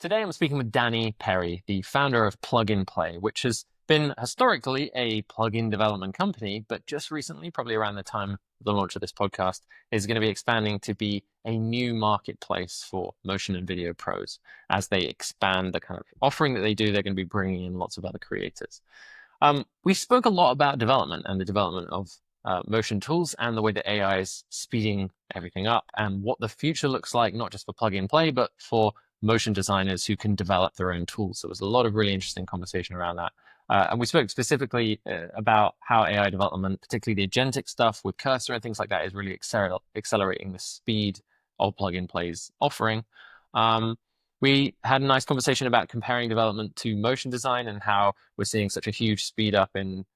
Today I'm speaking with Danny Perry, the founder of Plug and Play, which has been historically a plugin development company, but just recently, probably around the time of the launch of this podcast, is going to be expanding to be a new marketplace for motion and video pros. As they expand the kind of offering that they do, they're going to be bringing in lots of other creators. We spoke a lot about development and the development of motion tools and the way that AI is speeding everything up and what the future looks like, not just for plug and play, but for motion designers who can develop their own tools. So there was a lot of really interesting conversation around that. And we spoke specifically about how AI development, particularly the agentic stuff with Cursor and things like that, is really accelerating the speed of plug and play's offering. We had a nice conversation about comparing development to motion design and how we're seeing such a huge speed up in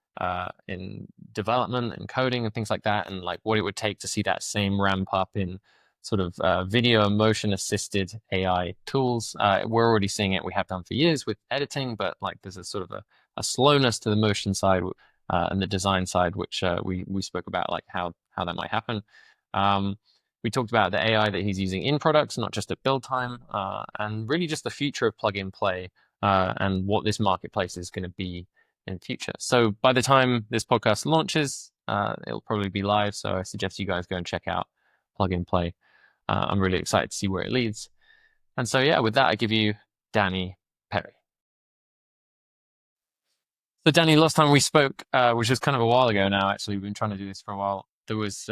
development and coding and things like that, and like what it would take to see that same ramp up in sort of video and motion assisted AI tools. We're already seeing it. We have done for years with editing, but like there's a sort of a slowness to the motion side and the design side, which we spoke about, like how that might happen. We talked about the AI that he's using in products, not just at build time, and really just the future of plug and play and what this marketplace is going to be in the future. So by the time this podcast launches, it'll probably be live. So I suggest you guys go and check out Plug and Play. I'm really excited to see where it leads. And so, yeah, with that, I give you Danny Perry. So Danny, last time we spoke, which was kind of a while ago now, actually, we've been trying to do this for a while. There was,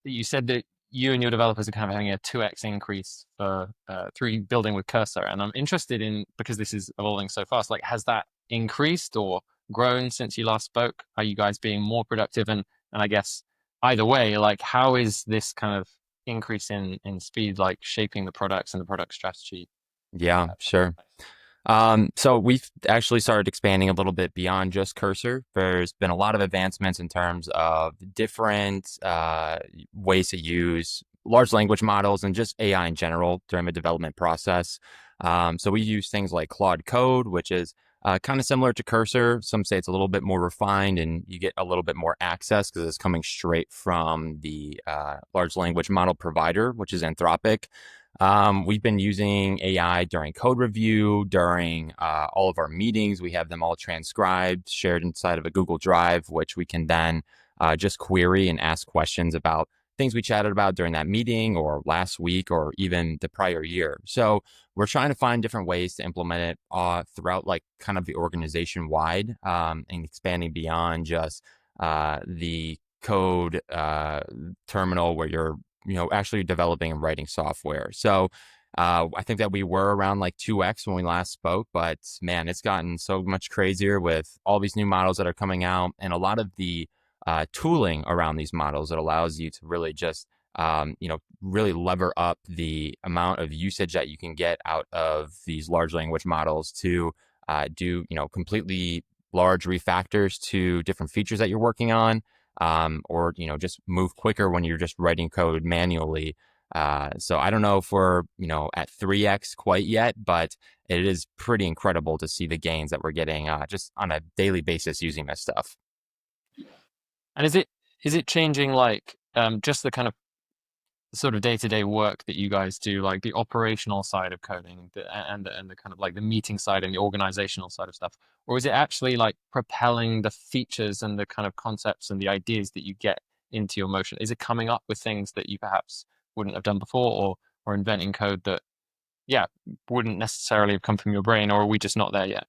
you said that you and your developers are kind of having a 2x increase for through building with Cursor. And I'm interested in, because this is evolving so fast, like has that increased or grown since you last spoke? Are you guys being more productive? And I guess either way, like how is this kind of increase in speed like shaping the products and the product strategy? Yeah, sure. So we've actually started expanding a little bit beyond just Cursor. There's been a lot of advancements in terms of different ways to use large language models and just AI in general during the development process. So we use things like Claude Code, which is kind of similar to Cursor. Some say it's a little bit more refined and you get a little bit more access because it's coming straight from the large language model provider, which is Anthropic. We've been using AI during code review, during all of our meetings. We have them all transcribed, shared inside of a Google Drive, which we can then just query and ask questions about things we chatted about during that meeting or last week or even the prior year. So we're trying to find different ways to implement it throughout like kind of the organization wide and expanding beyond just the code terminal where you're actually developing and writing software. So I think that we were around like 2x when we last spoke, but man, it's gotten so much crazier with all these new models that are coming out and a lot of the tooling around these models that allows you to really just, really lever up the amount of usage that you can get out of these large language models to do, completely large refactors to different features that you're working on. Or, just move quicker when you're just writing code manually. So I don't know if we're, at 3x quite yet, but it is pretty incredible to see the gains that we're getting just on a daily basis using this stuff. And is it changing like just the kind of sort of day-to-day work that you guys do, like the operational side of coding and the kind of like the meeting side and the organizational side of stuff? Or is it actually like propelling the features and the kind of concepts and the ideas that you get into your motion? Is it coming up with things that you perhaps wouldn't have done before or inventing code that, yeah, wouldn't necessarily have come from your brain, or are we just not there yet?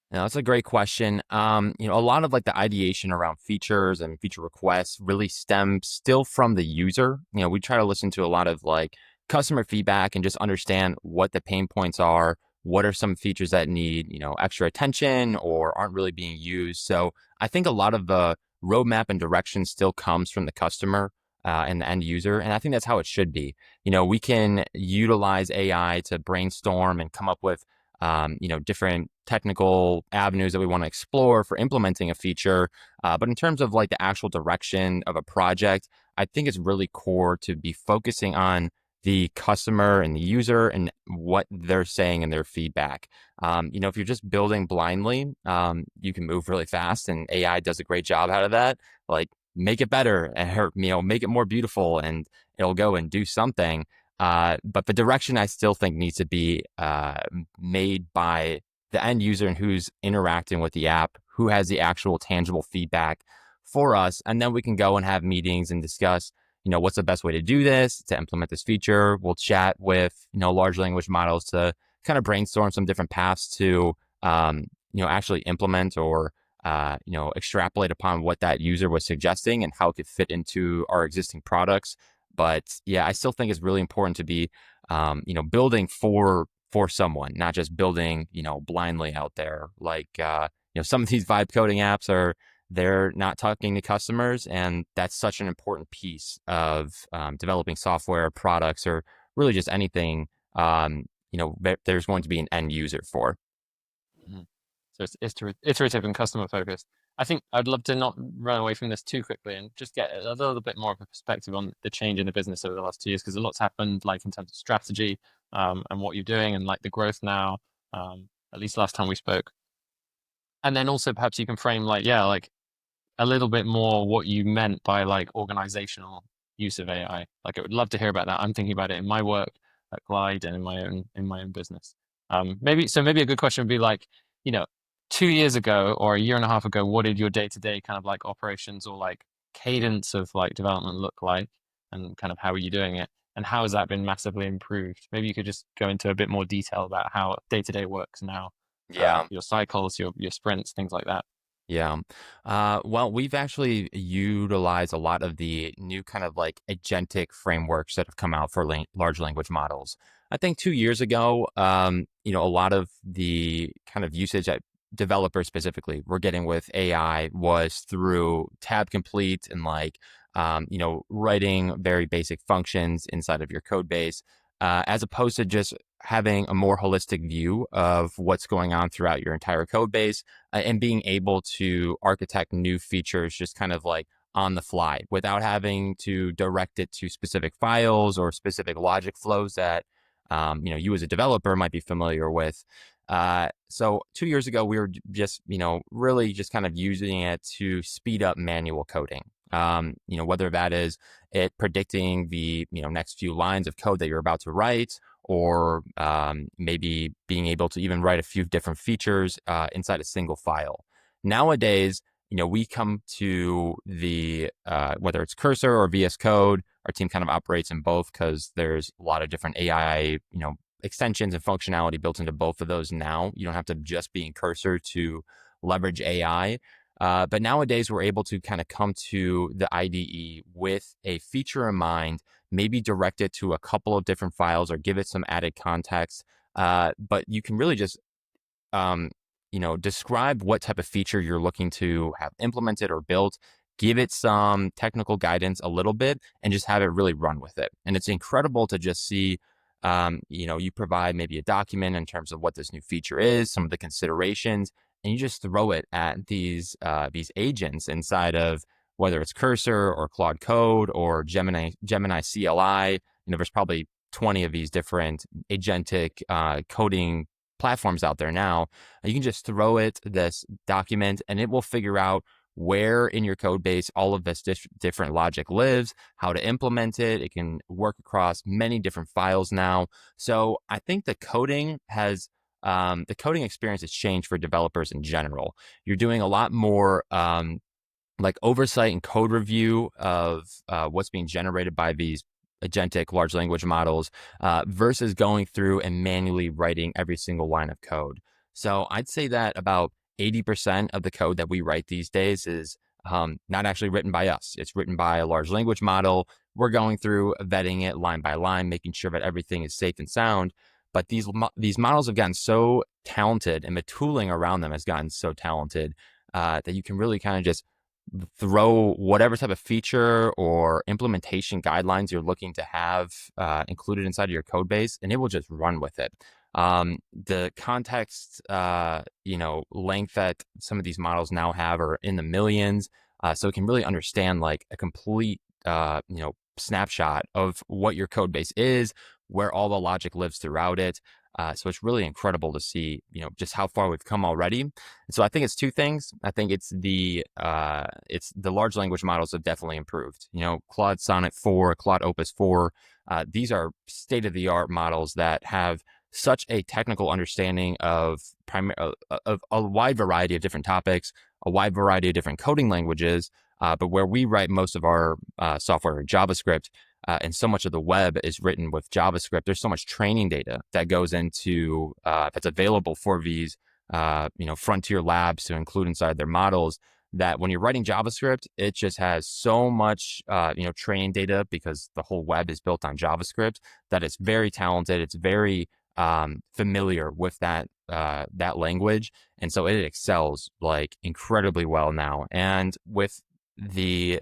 Now, that's a great question. A lot of like the ideation around features and feature requests really stems still from the user. We try to listen to a lot of like customer feedback and just understand what the pain points are. What are some features that need, extra attention or aren't really being used? So I think a lot of the roadmap and direction still comes from the customer and the end user. And I think that's how it should be. We can utilize AI to brainstorm and come up with different technical avenues that we want to explore for implementing a feature. But in terms of like the actual direction of a project, I think it's really core to be focusing on the customer and the user and what they're saying and their feedback. If you're just building blindly, you can move really fast and AI does a great job out of that. Like make it better or, make it more beautiful and it'll go and do something. But the direction I still think needs to be made by the end user and who's interacting with the app, who has the actual tangible feedback for us. And then we can go and have meetings and discuss, what's the best way to do this, to implement this feature. We'll chat with, large language models to kind of brainstorm some different paths to, actually implement or, extrapolate upon what that user was suggesting and how it could fit into our existing products. But yeah, I still think it's really important to be, building for someone, not just building, blindly out there. Like, some of these vibe coding apps they're not talking to customers, and that's such an important piece of developing software products or really just anything. There's going to be an end user for. Mhm. So it's iterative and customer focused. I think I'd love to not run away from this too quickly and just get a little bit more of a perspective on the change in the business over the last 2 years, because a lot's happened, like in terms of strategy, and what you're doing, and like the growth now, at least last time we spoke. And then also perhaps you can frame like, yeah, like a little bit more what you meant by like organizational use of AI. Like I would love to hear about that. I'm thinking about it in my work at Glide and in my own business. Maybe a good question would be like, you know, 2 years ago or a year and a half ago, what did your day-to-day kind of like operations or like cadence of like development look like, and kind of how are you doing it? And how has that been massively improved? Maybe you could just go into a bit more detail about how day-to-day works now, Yeah. your cycles, your sprints, things like that. Yeah. Well, we've actually utilized a lot of the new kind of like agentic frameworks that have come out for large language models. I think 2 years ago, a lot of the kind of usage that developers specifically were getting with AI was through tab complete and like, writing very basic functions inside of your code base, as opposed to just having a more holistic view of what's going on throughout your entire code base, and being able to architect new features just kind of like on the fly without having to direct it to specific files or specific logic flows that you as a developer might be familiar with. So 2 years ago, we were just really just kind of using it to speed up manual coding. Whether that is it predicting the next few lines of code that you're about to write, or maybe being able to even write a few different features inside a single file. Nowadays, we come to the whether it's Cursor or VS Code, our team kind of operates in both because there's a lot of different AI, extensions and functionality built into both of those now. You don't have to just be in Cursor to leverage AI. But nowadays, we're able to kind of come to the IDE with a feature in mind, maybe direct it to a couple of different files or give it some added context. But you can really just, describe what type of feature you're looking to have implemented or built, give it some technical guidance a little bit, and just have it really run with it. And it's incredible to just see, you provide maybe a document in terms of what this new feature is, some of the considerations, and you just throw it at these agents inside of whether it's Cursor or Claude Code or Gemini CLI. There's probably 20 of these different agentic coding platforms out there now. You can just throw it this document, and it will figure out where in your code base all of this different logic lives, how to implement it. It can work across many different files now. So I think the coding experience has changed for developers in general. You're doing a lot more like oversight and code review of what's being generated by these agentic large language models, versus going through and manually writing every single line of code. So I'd say that about 80% of the code that we write these days is not actually written by us. It's written by a large language model. We're going through vetting it line by line, making sure that everything is safe and sound. But these models have gotten so talented, and the tooling around them has gotten so talented, that you can really kind of just throw whatever type of feature or implementation guidelines you're looking to have included inside of your code base, and it will just run with it. The context, length that some of these models now have are in the millions, so it can really understand like a complete, snapshot of what your code base is, where all the logic lives throughout it. So it's really incredible to see, just how far we've come already. And so I think it's two things. I think it's the large language models have definitely improved. Claude Sonnet 4, Claude Opus 4, These are state-of-the-art models that have such a technical understanding of a wide variety of different topics, a wide variety of different coding languages. But where we write most of our software in JavaScript, and so much of the web is written with JavaScript, there's so much training data that goes into that's available for these frontier labs to include inside their models, that when you're writing JavaScript, it just has so much training data because the whole web is built on JavaScript, that it's very talented. It's very familiar with that language, and so it excels like incredibly well now. And with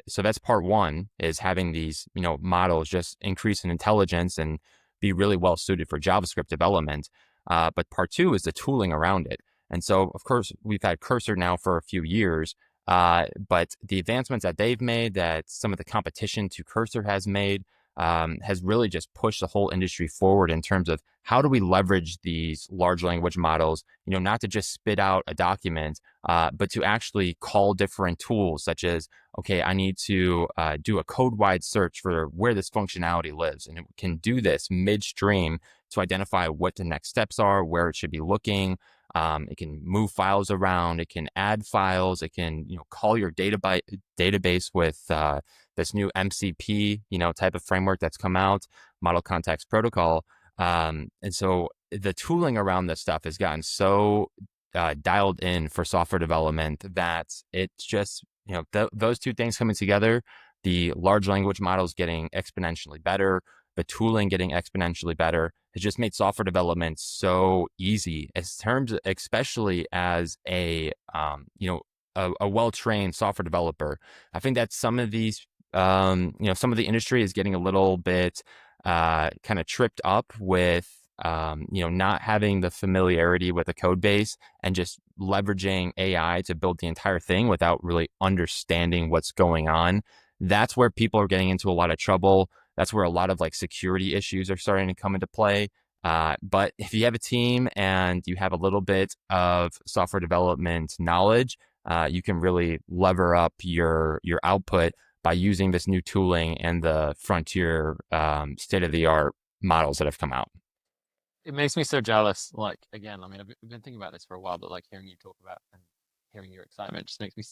so that's part one, is having these models just increase in intelligence and be really well suited for JavaScript development. But part two is the tooling around it. And so, of course, we've had Cursor now for a few years, but the advancements that they've made, that some of the competition to Cursor has made, has really just pushed the whole industry forward in terms of how do we leverage these large language models, not to just spit out a document, but to actually call different tools, such as, okay, I need to do a code-wide search for where this functionality lives. And it can do this midstream to identify what the next steps are, where it should be looking. It can move files around. It can add files. It can, call your database with this new MCP, type of framework that's come out, Model Context Protocol. And so the tooling around this stuff has gotten so dialed in for software development that it's just, those two things coming together, the large language models getting exponentially better, the tooling getting exponentially better, has just made software development so easy, especially as a well-trained software developer. I think that some of these, some of the industry is getting a little bit kind of tripped up with, not having the familiarity with a code base and just leveraging AI to build the entire thing without really understanding what's going on. That's where people are getting into a lot of trouble. That's where a lot of like security issues are starting to come into play. But if you have a team and you have a little bit of software development knowledge, you can really lever up your output by using this new tooling and the frontier state-of-the-art models that have come out. It makes me so jealous. Like, again, I mean, I've been thinking about this for a while, but like hearing you talk about and hearing your excitement just makes me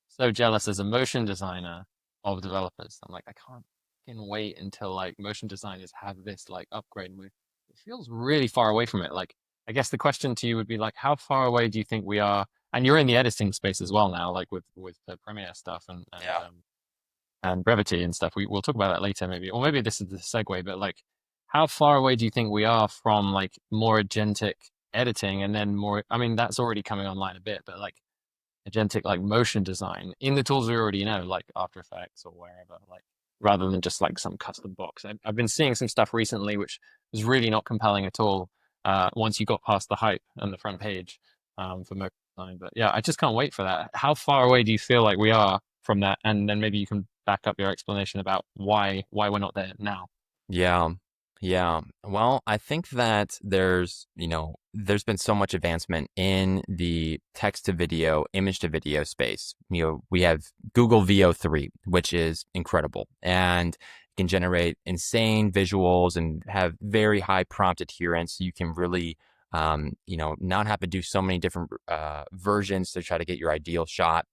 so jealous as a motion designer of developers. I'm like, I can't fucking wait until like motion designers have this like upgrade. And it feels really far away from it. Like, I guess the question to you would be like, how far away do you think we are? And you're in the editing space as well now, like with the Premiere stuff Yeah. and brevity and stuff. We'll talk about that later, maybe, or maybe this is the segue. But like, how far away do you think we are from like more agentic editing, and then more? I mean, that's already coming online a bit, but like agentic like motion design in the tools we already know, like After Effects or wherever, like rather than just like some custom box. I've been seeing some stuff recently which was really not compelling at all. Once you got past the hype and the front page for motion design, but yeah, I just can't wait for that. How far away do you feel like we are from that? And then maybe you can back up your explanation about why we're not there now. Yeah. Yeah. Well, I think that there's been so much advancement in the text to video, image to video space. We have Google VO3, which is incredible and can generate insane visuals and have very high prompt adherence. You can really, not have to do so many different versions to try to get your ideal shot.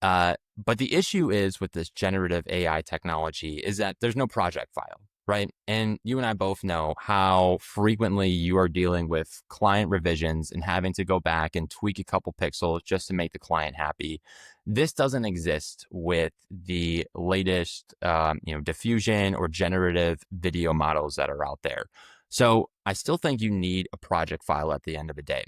But the issue is with this generative AI technology is that there's no project file, right? And you and I both know how frequently you are dealing with client revisions and having to go back and tweak a couple pixels just to make the client happy. This doesn't exist with the latest, diffusion or generative video models that are out there. So I still think you need a project file at the end of the day.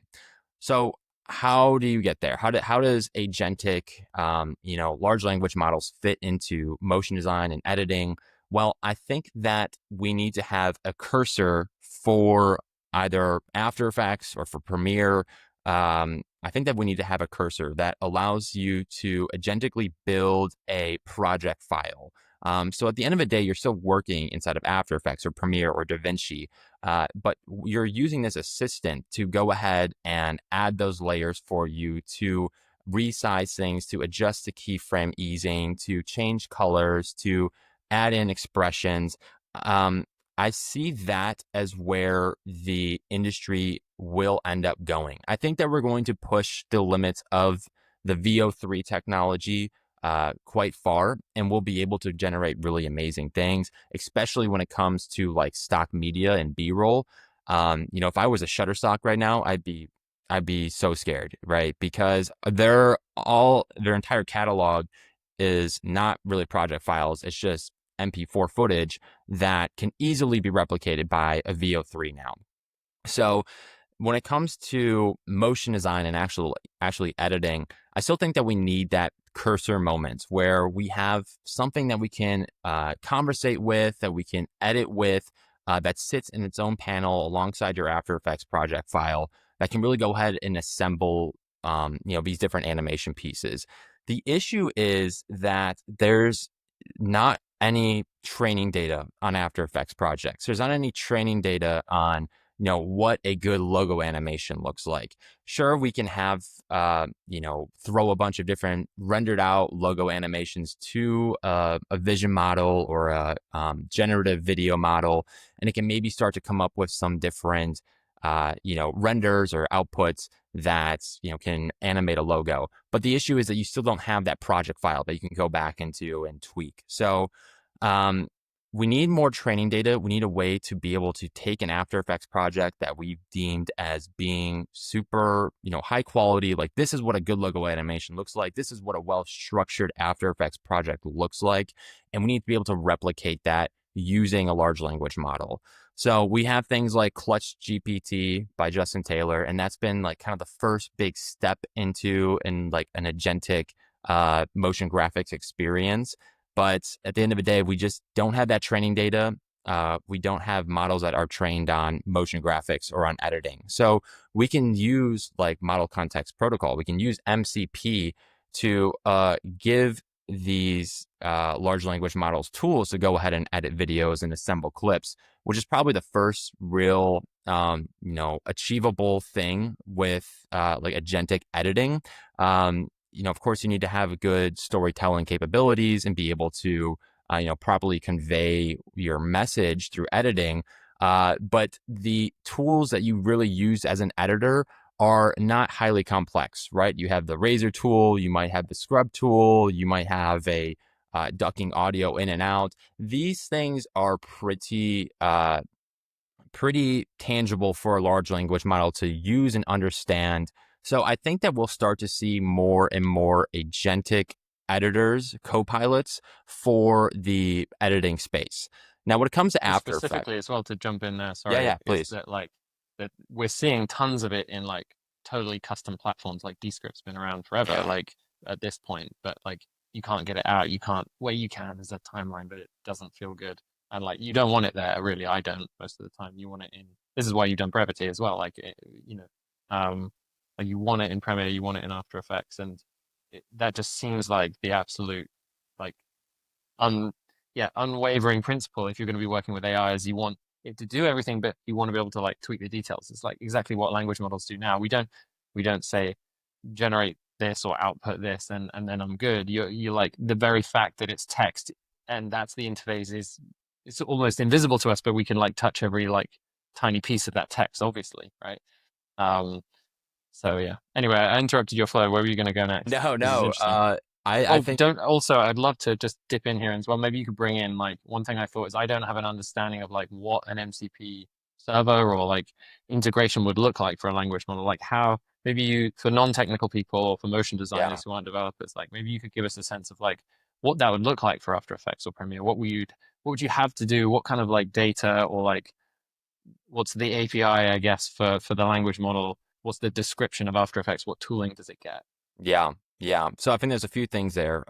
So how do you get there? How does agentic, large language models fit into motion design and editing? Well, I think that we need to have a cursor for either After Effects or for Premiere. I think that we need to have a cursor that allows you to agentically build a project file. So at the end of the day, you're still working inside of After Effects or Premiere or DaVinci, but you're using this assistant to go ahead and add those layers for you, to resize things, to adjust the keyframe easing, to change colors, to add in expressions. I see that as where the industry will end up going. I think that we're going to push the limits of the VO3 technology quite far, and we'll be able to generate really amazing things, especially when it comes to like stock media and B-roll. If I was a Shutterstock right now, I'd be so scared, right? Because their entire catalog is not really project files. It's just MP4 footage that can easily be replicated by a VO3 now. So when it comes to motion design and actually editing, I still think that we need that cursor moment where we have something that we can conversate with, that we can edit with, that sits in its own panel alongside your After Effects project file that can really go ahead and assemble, these different animation pieces. The issue is that there's not any training data on After Effects projects. There's not any training data on what a good logo animation looks like. Sure, we can have throw a bunch of different rendered out logo animations to a vision model or a generative video model, and it can maybe start to come up with some different renders or outputs that can animate a logo. But the issue is that you still don't have that project file that you can go back into and tweak. So we need more training data. We need a way to be able to take an After Effects project that we've deemed as being super, high quality. Like, this is what a good logo animation looks like. This is what a well-structured After Effects project looks like. And we need to be able to replicate that using a large language model. So we have things like Clutch GPT by Justin Taylor, and that's been like kind of the first big step into like an agentic motion graphics experience. But at the end of the day, we just don't have that training data. We don't have models that are trained on motion graphics or on editing. So we can use like Model Context Protocol. We can use MCP to give these large language models tools to go ahead and edit videos and assemble clips, which is probably the first real, achievable thing with like agentic editing. Of course, you need to have good storytelling capabilities and be able to, properly convey your message through editing. But the tools that you really use as an editor are not highly complex, right? You have the razor tool, you might have the scrub tool, you might have a ducking audio in and out. These things are pretty tangible for a large language model to use and understand. So I think that we'll start to see more and more agentic editors, co-pilots for the editing space. Now, when it comes to After Effects, specifically as well, to jump in there, sorry, yeah, is please. that we're seeing tons of it in like totally custom platforms. Like Descript's been around forever, like at this point, but like you can't get it out. You can't, well, you can, there's a timeline, but it doesn't feel good. And like you don't want it there, really. I don't most of the time. You want it in. This is why you've done Brevity as well. Like like you want it in Premiere, you want it in After Effects, and that just seems like the absolute like un unwavering principle. If you're going to be working with AI, is you want it to do everything, but you want to be able to like tweak the details. It's like exactly what language models do now. We don't say generate this or output this and then I'm good. You're like, the very fact that it's text and that's the interface is, it's almost invisible to us, but we can like touch every like tiny piece of that text, obviously, right? Um, so yeah. Anyway, I interrupted your flow. Where were you going to go next? No, This is no. interesting. I Oh, think, don't also, I'd love to just dip in here as well. Maybe you could bring in like one thing I thought is I don't have an understanding of like what an MCP server or like integration would look like for a language model. Like how maybe you, for non-technical people or for motion yeah. designers who aren't developers, like maybe you could give us a sense of like what that would look like for After Effects or Premiere. What would you have to do? What kind of like data or like what's the API, I guess, for the language model? What's the description of After Effects? What tooling does it get? Yeah, yeah. So I think there's a few things there.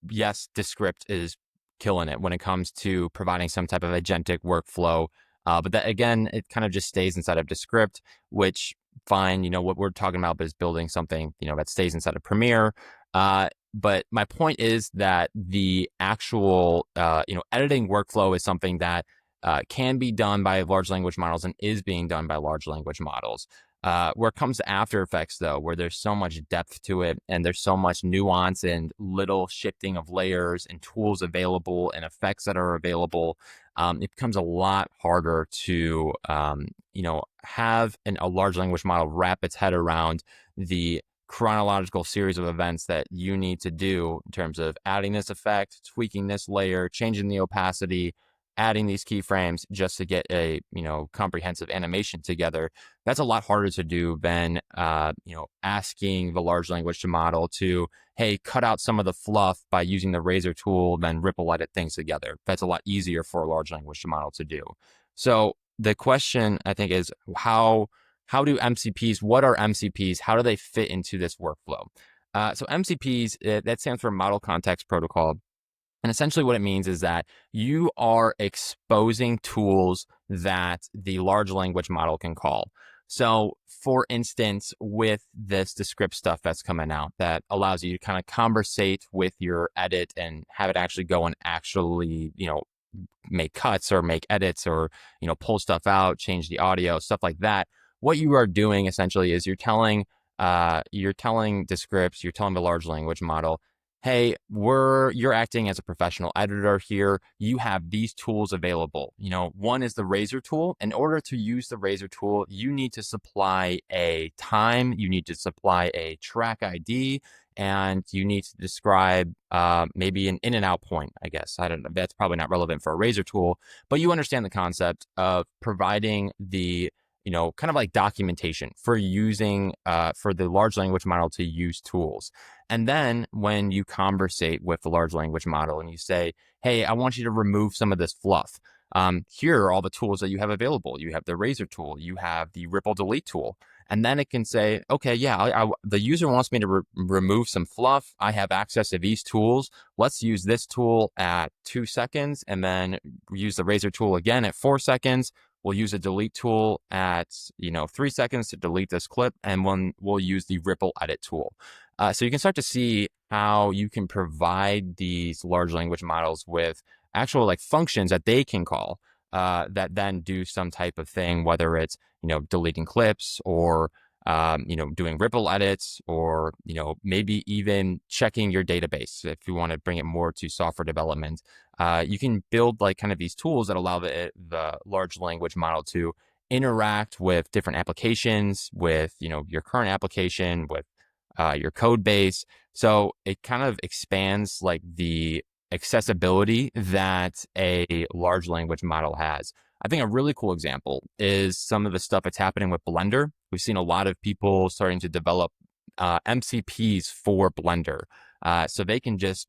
Yes, Descript is killing it when it comes to providing some type of agentic workflow. But that again, it kind of just stays inside of Descript, which fine. What we're talking about is building something, that stays inside of Premiere. But my point is that the actual, editing workflow is something that can be done by large language models and is being done by large language models. Where it comes to After Effects, though, where there's so much depth to it and there's so much nuance and little shifting of layers and tools available and effects that are available, it becomes a lot harder to, have a large language model wrap its head around the chronological series of events that you need to do in terms of adding this effect, tweaking this layer, changing the opacity, adding these keyframes just to get a comprehensive animation together. That's a lot harder to do than asking the large language model to, hey, cut out some of the fluff by using the razor tool, then ripple edit things together. That's a lot easier for a large language model to do. So the question, I think, is how do MCPs, what are MCPs? How do they fit into this workflow? So MCPs, that stands for Model Context Protocol. And essentially what it means is that you are exposing tools that the large language model can call. So for instance, with this Descript stuff that's coming out that allows you to kind of conversate with your edit and have it actually go and actually, make cuts or make edits or, pull stuff out, change the audio, stuff like that. What you are doing essentially is you're telling Descript, you're telling the large language model, hey, you're acting as a professional editor here. You have these tools available. One is the razor tool. In order to use the razor tool, you need to supply a time, you need to supply a track ID, and you need to describe maybe an in and out point, I guess. I don't know. That's probably not relevant for a razor tool, but you understand the concept of providing the kind of like documentation for using, for the large language model to use tools. And then when you conversate with the large language model and you say, hey, I want you to remove some of this fluff. Here are all the tools that you have available. You have the razor tool, you have the ripple delete tool. And then it can say, okay, yeah, the user wants me to remove some fluff. I have access to these tools. Let's use this tool at 2 seconds and then use the razor tool again at 4 seconds. We'll use a delete tool at 3 seconds to delete this clip, and we'll use the ripple edit tool. So you can start to see how you can provide these large language models with actual like functions that they can call that then do some type of thing, whether it's deleting clips or doing ripple edits or maybe even checking your database if you want to bring it more to software development. You can build like kind of these tools that allow the large language model to interact with different applications, with your current application, with your code base. So it kind of expands like the accessibility that a large language model has. I think a really cool example is some of the stuff that's happening with Blender. We've seen a lot of people starting to develop MCPs for Blender. So they can just,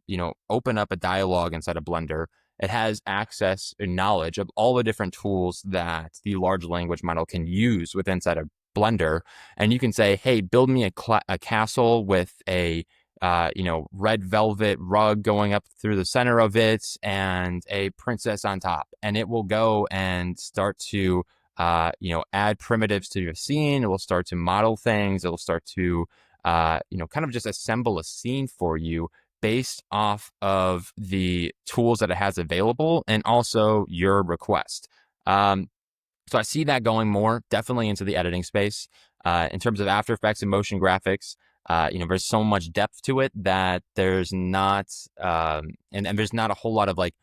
open up a dialog inside of Blender. It has access and knowledge of all the different tools that the large language model can use within inside of Blender. And you can say, hey, build me a castle with a red velvet rug going up through the center of it and a princess on top. And it will go and start to, add primitives to your scene. It will start to model things. It will start to, kind of just assemble a scene for you based off of the tools that it has available and also your request. So I see that going more definitely into the editing space. In terms of After Effects and motion graphics, there's so much depth to it that there's not, and there's not a whole lot of like,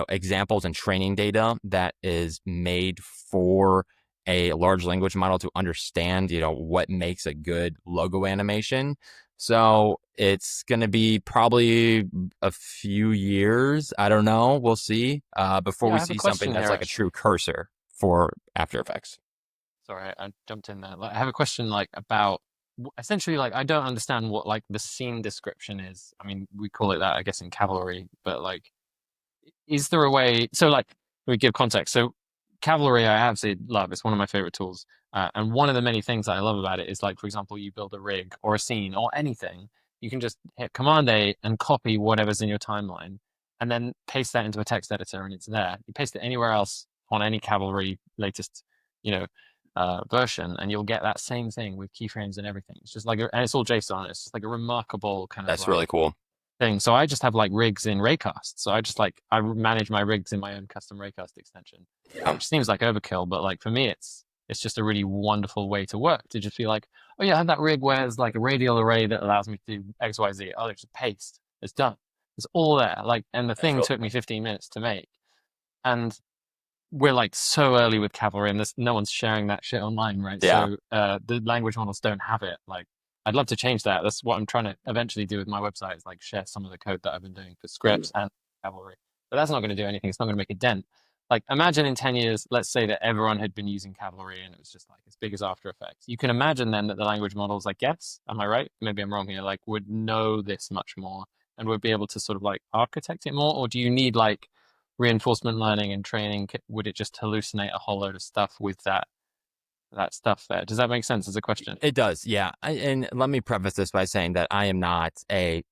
examples and training data that is made for a large language model to understand, what makes a good logo animation. So it's going to be probably a few years. I don't know. We'll see, before Yeah, I we have a see something question that's here, like a actually. true cursor for After Effects. Sorry, I jumped in there. Like, I have a question like about essentially like I don't understand what like the scene description is. I mean, we call it that, I guess, in cavalry, but like, is there a way? So like, we give context. So cavalry, I absolutely love. It's one of my favorite tools. And one of the many things that I love about it is like, for example, you build a rig or a scene or anything, you can just hit Command A and copy whatever's in your timeline, and then paste that into a text editor, and it's there. You paste it anywhere else on any cavalry latest, you know, version, and you'll get that same thing with keyframes and everything. It's just like, and it's all JSON. It's just like a remarkable kind of That's like really cool. thing. So I just have like rigs in Raycast. So I just like I manage my rigs in my own custom Raycast extension, Yeah. which seems like overkill, but like for me, it's just a really wonderful way to work, to just be like, oh yeah, I have that rig where there's like a radial array that allows me to do X, Y, Z. Oh, just paste. It's done. It's all there. Like, and the That's thing really took me cool. 15 minutes to make. And we're like so early with Cavalry, and there's no one's sharing that shit online, right? Yeah. So the language models don't have it. Like, I'd love to change that. That's what I'm trying to eventually do with my website, is like share some of the code that I've been doing for scripts and Cavalry. But that's not going to do anything. It's not going to make a dent. Like, imagine in 10 years, let's say that everyone had been using Cavalry and it was just like as big as After Effects. You can imagine then that the language models, I guess, am I right? Maybe I'm wrong here, like would know this much more and would be able to sort of like architect it more? Or do you need like reinforcement learning and training? Would it just hallucinate a whole load of stuff with that stuff there? Does that make sense as a question? It does, yeah. And let me preface this by saying that I am not a,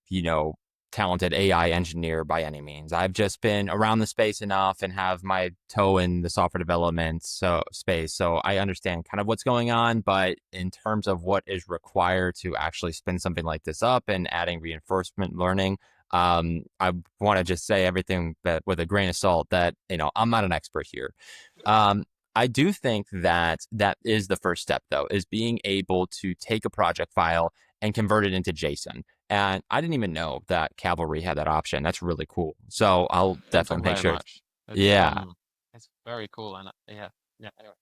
talented AI engineer by any means. I've just been around the space enough and have my toe in the software development space. So I understand kind of what's going on, but in terms of what is required to actually spin something like this up and adding reinforcement learning, I want to just say everything that with a grain of salt that, I'm not an expert here. I do think that that is the first step, though, is being able to take a project file and convert it into JSON. And I didn't even know that Cavalry had that option. That's really cool. So I'll Don't talk definitely make about it sure. much. Yeah. It's very cool, and yeah, yeah. Anyway.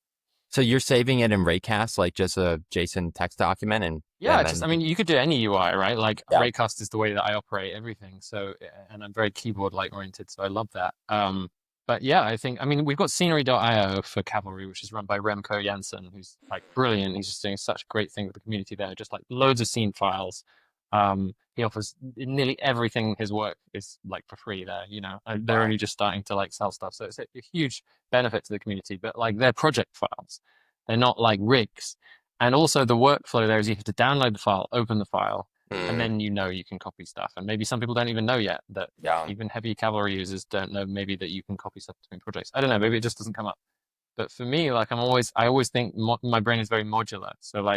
So you're saving it in Raycast, like just a JSON text document, and Yeah, then I mean, you could do any UI, right? Like yeah. Raycast is the way that I operate everything. So, and I'm very keyboard like oriented, so I love that. But yeah, I mean, we've got scenery.io for Cavalry, which is run by Remco Janssen, who's like brilliant. He's just doing such a great thing with the community there, just like loads of scene files. He offers nearly everything. His work is like for free there, they're Wow. only just starting to like sell stuff. So it's a huge benefit to the community, but like they're project files. They're not like rigs. And also the workflow there is you have to download the file, open the file, and then you can copy stuff. And maybe some people don't even know yet that Yeah. even heavy Cavalry users don't know maybe that you can copy stuff between projects. I don't know, maybe it just doesn't come up. But for me, like I always think my brain is very modular. So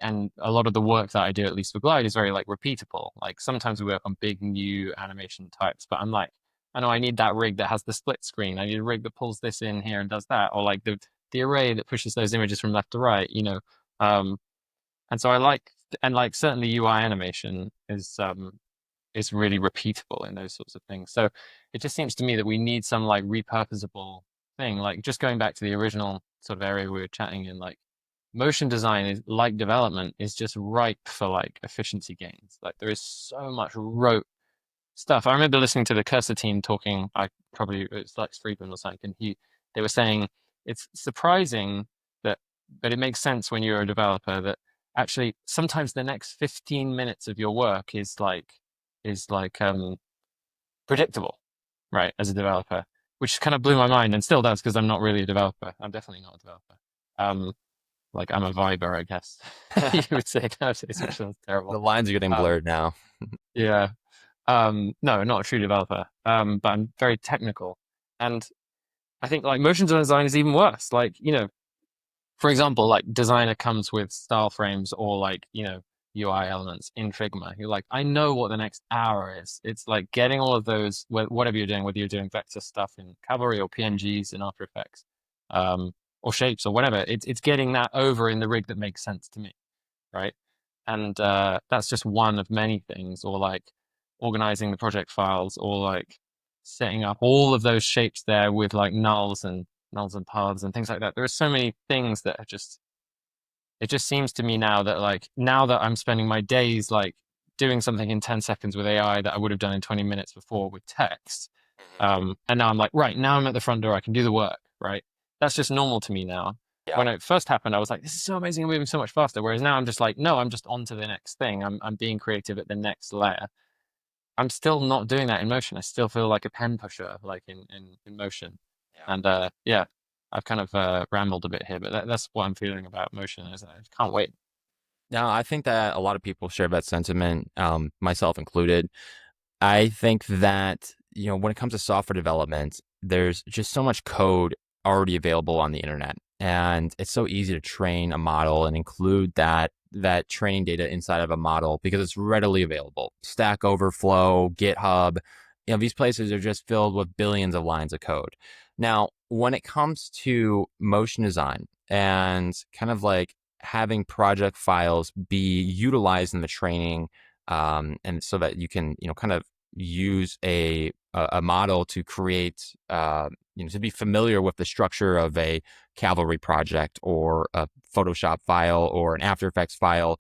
and a lot of the work that I do, at least for Glide, is very like repeatable. Like sometimes we work on big new animation types, but I'm like, I know I need that rig that has the split screen. I need a rig that pulls this in here and does that, or like the array that pushes those images from left to right. Um, and so I like, and like certainly UI animation is really repeatable in those sorts of things. So it just seems to me that we need some like repurposable thing. Like just going back to the original sort of area we were chatting in, like motion design is like development is just ripe for like efficiency gains. Like there is so much rote stuff. I remember listening to the Cursor team talking. It's like Friedman or something, and they were saying it's surprising that, but it makes sense when you're a developer that actually sometimes the next 15 minutes of your work is like predictable, right? As a developer, which kind of blew my mind and still does because I'm not really a developer. I'm definitely not a developer. Like I'm a viber, I guess you would say nowadays, which sounds terrible. The lines are getting Um, blurred now. yeah. No, not a true developer. But I'm very technical. And I think like motion design is even worse. Like, for example, like designer comes with style frames or like, UI elements in Figma. You're like, I know what the next hour is. It's like getting all of those, whatever you're doing, whether you're doing vector stuff in Cavalry or PNGs in After Effects, or shapes or whatever. It's getting that over in the rig that makes sense to me, right? And that's just one of many things, or like organizing the project files, or like setting up all of those shapes there with like nulls and paths and things like that. There are so many things that are just, it just seems to me now that like now that I'm spending my days like doing something in 10 seconds with AI that I would have done in 20 minutes before with text. And now I'm like, right, now I'm at the front door, I can do the work, right? That's just normal to me now. Yeah. When it first happened, I was like, this is so amazing, I'm moving so much faster. Whereas now I'm just like, no, I'm just on to the next thing. I'm being creative at the next layer. I'm still not doing that in motion. I still feel like a pen pusher, like in motion. Yeah. And yeah, I've kind of rambled a bit here, but that's what I'm feeling about motion. Is I can't wait. Now, I think that a lot of people share that sentiment, myself included. I think that, when it comes to software development, there's just so much code already available on the internet. And it's so easy to train a model and include that training data inside of a model because it's readily available. Stack Overflow, GitHub, these places are just filled with billions of lines of code. Now, when it comes to motion design and kind of like having project files be utilized in the training, and so that you can, kind of use a a model to create, to be familiar with the structure of a Cavalry project or a Photoshop file or an After Effects file,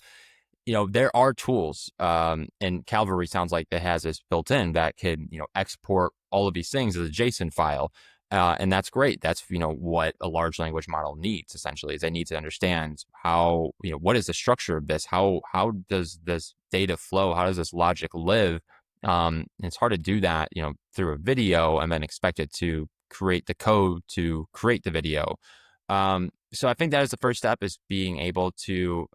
there are tools, and Cavalry sounds like it has this built in that can, export all of these things as a JSON file. And that's great. That's, what a large language model needs essentially is they need to understand how, what is the structure of this? How does this data flow? How does this logic live? And it's hard to do that, through a video and then expect it to create the code to create the video. So I think that is the first step is being able to,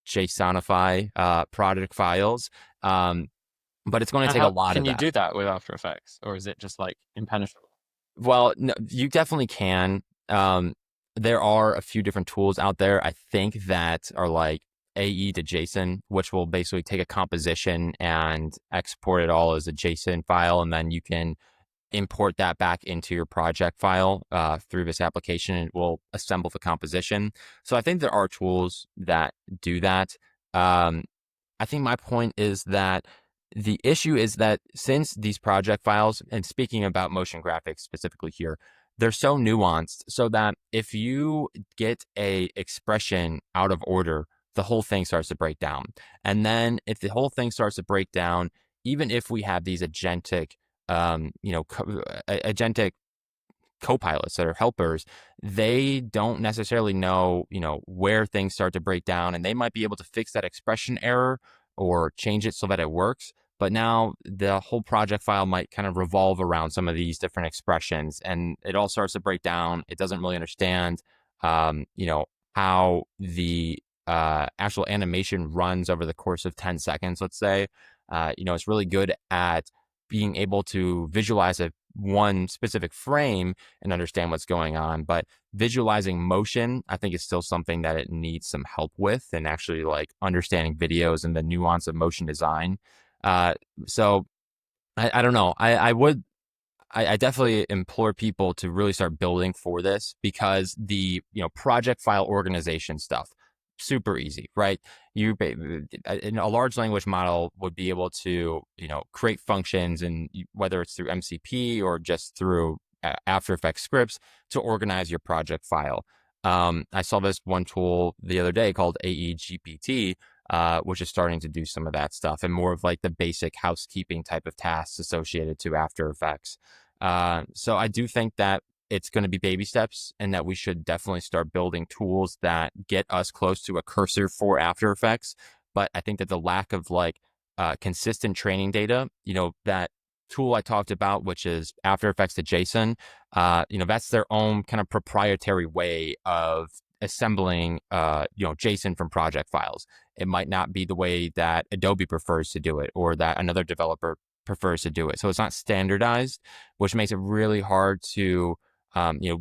JSONify product files. But it's going to And take a how lot can of you that. do that with After Effects, or is it just like impenetrable? Well, no, you definitely can. There are a few different tools out there, I think, that are like AE to JSON, which will basically take a composition and export it all as a JSON file, and then you can import that back into your project file through this application. And it will assemble the composition. So I think there are tools that do that. Um, I think my point is that the issue is that since these project files, and speaking about motion graphics specifically here, they're so nuanced so that if you get a expression out of order, the whole thing starts to break down. And then if the whole thing starts to break down, even if we have these agentic co-pilots that are helpers, they don't necessarily know, where things start to break down, and they might be able to fix that expression error or change it so that it works. But now the whole project file might kind of revolve around some of these different expressions, and it all starts to break down. It doesn't really understand, how the actual animation runs over the course of 10 seconds, let's say. It's really good at being able to visualize one specific frame and understand what's going on. But visualizing motion, I think, is still something that it needs some help with, and actually like understanding videos and the nuance of motion design. So I don't know. I definitely implore people to really start building for this, because the project file organization stuff, super easy, right? A large language model would be able to create functions, and whether it's through MCP or just through After Effects scripts, to organize your project file. I saw this one tool the other day called AEGPT, which is starting to do some of that stuff and more of like the basic housekeeping type of tasks associated to After Effects. So I do think that it's going to be baby steps, and that we should definitely start building tools that get us close to a cursor for After Effects. But I think that the lack of like consistent training data, that tool I talked about, which is After Effects to JSON, that's their own kind of proprietary way of assembling, JSON from project files. It might not be the way that Adobe prefers to do it, or that another developer prefers to do it. So it's not standardized, which makes it really hard to,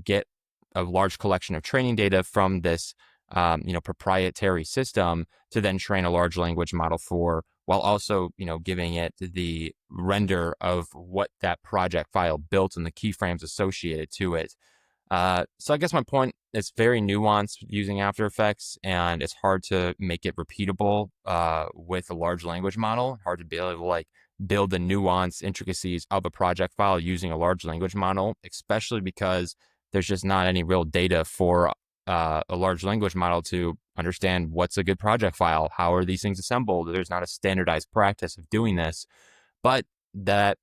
get a large collection of training data from this, proprietary system to then train a large language model for, while also, giving it the render of what that project file built and the keyframes associated to it. So I guess my point is very nuanced using After Effects, and it's hard to make it repeatable with a large language model. Hard to be able to like build the nuance intricacies of a project file using a large language model, especially because there's just not any real data for a large language model to understand what's a good project file. How are these things assembled? There's not a standardized practice of doing this. But that,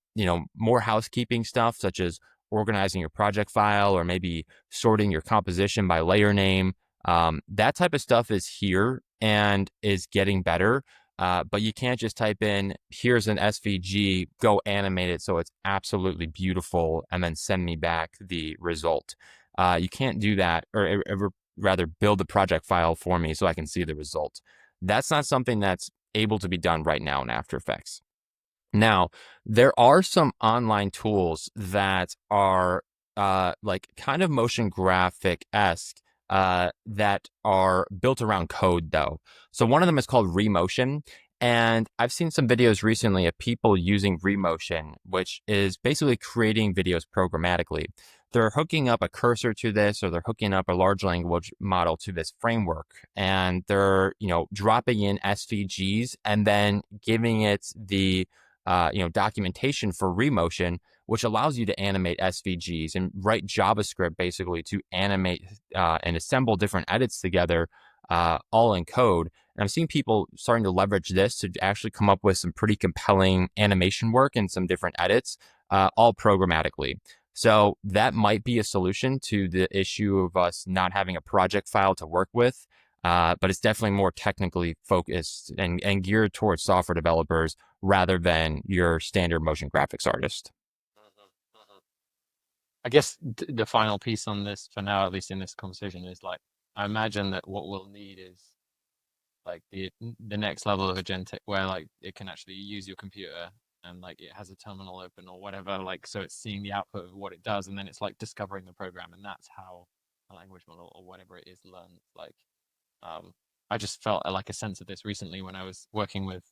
more housekeeping stuff, such as organizing your project file or maybe sorting your composition by layer name, that type of stuff is here and is getting better. But you can't just type in, here's an SVG, go animate it so it's absolutely beautiful, and then send me back the result. You can't do that, or rather build the project file for me so I can see the result. That's not something that's able to be done right now in After Effects. Now, there are some online tools that are like kind of motion graphic-esque, that are built around code, though. So one of them is called Remotion. And I've seen some videos recently of people using Remotion, which is basically creating videos programmatically. They're hooking up a cursor to this, or they're hooking up a large language model to this framework, and they're, dropping in SVGs and then giving it the documentation for remotion, which allows you to animate SVGs and write JavaScript basically to animate and assemble different edits together, all in code. And I'm seeing people starting to leverage this to actually come up with some pretty compelling animation work and some different edits, all programmatically. So that might be a solution to the issue of us not having a project file to work with. But it's definitely more technically focused and geared towards software developers rather than your standard motion graphics artist. I guess the final piece on this for now, at least in this conversation, is like I imagine that what we'll need is like the next level of agentic where like it can actually use your computer and like it has a terminal open or whatever, like so it's seeing the output of what it does, and then it's like discovering the program, and that's how a language model or whatever it is learns. Like um, I just felt like a sense of this recently when I was working with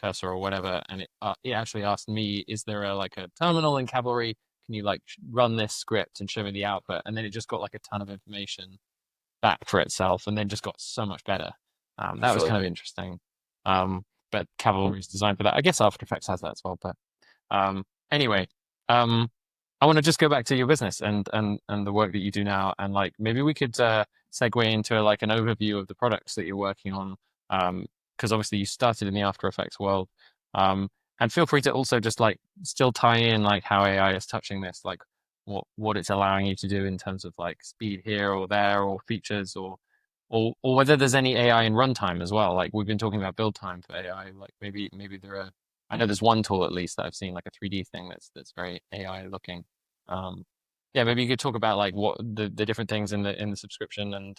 Cursor or whatever, and it actually asked me, "Is there a like a terminal in Cavalry? Can you like run this script and show me the output?" And then it just got like a ton of information back for itself, and then just got so much better. That was Usually, kind of interesting. But Cavalry is designed for that. I guess After Effects has that as well. But anyway, um, I want to just go back to your business and the work that you do now, and like maybe we could segue into like an overview of the products that you're working on, because obviously you started in the After Effects world, and feel free to also just like still tie in like how AI is touching this, like what it's allowing you to do in terms of like speed here or there or features or whether there's any AI in runtime as well. Like we've been talking about build time for AI, like maybe there are. I know there's one tool at least that I've seen, like a 3D thing that's very AI looking. Um, yeah, maybe you could talk about like what the different things in the subscription, and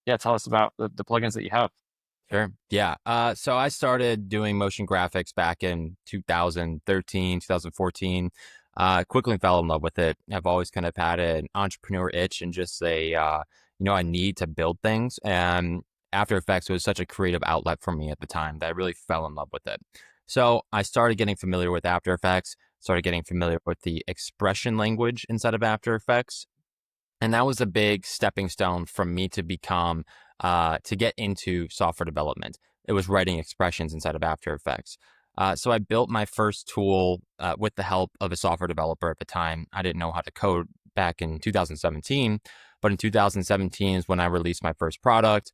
yeah, tell us about the plugins that you have. sure. Yeah. So I started doing motion graphics back in 2013, 2014. Quickly fell in love with it. I've always kind of had an entrepreneur itch and just a need to build things. And After Effects was such a creative outlet for me at the time that I really fell in love with it. So I started getting familiar with After Effects, started getting familiar with the expression language inside of After Effects. And that was a big stepping stone for me to become, to get into software development. It was writing expressions inside of After Effects. So I built my first tool with the help of a software developer at the time. I didn't know how to code back in 2017, but in 2017 is when I released my first product,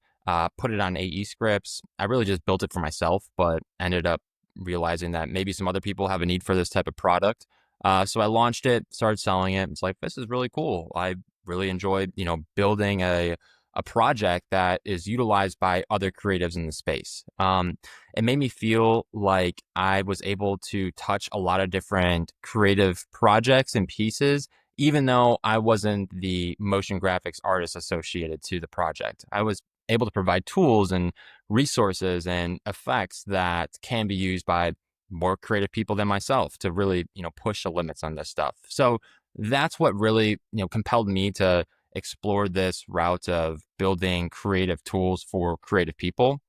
put it on AE scripts. I really just built it for myself, but ended up realizing that maybe some other people have a need for this type of product. So I launched it, started selling it. It's like, this is really cool. I really enjoyed, building a project that is utilized by other creatives in the space. It made me feel like I was able to touch a lot of different creative projects and pieces, even though I wasn't the motion graphics artist associated to the project. I was able to provide tools and resources and effects that can be used by more creative people than myself to really, push the limits on this stuff. So that's what really, compelled me to explore this route of building creative tools for creative people.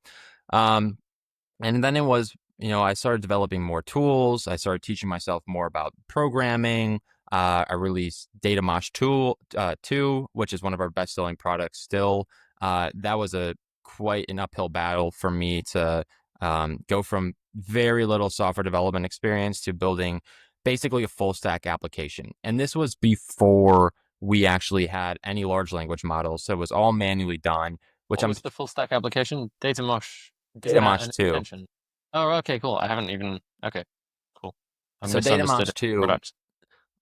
Um, and then it was, I started developing more tools. I started teaching myself more about programming. I released DataMosh Tool 2, which is one of our best-selling products still. That was a quite an uphill battle for me to go from very little software development experience to building basically a full stack application. And this was before we actually had any large language models. So it was all manually done, which What I'm was the full stack application? Data Mosh. Is that DataMosh an 2. extension? Oh, okay, cool. I haven't even. Okay, cool. I So misunderstood DataMosh it. 2, Product.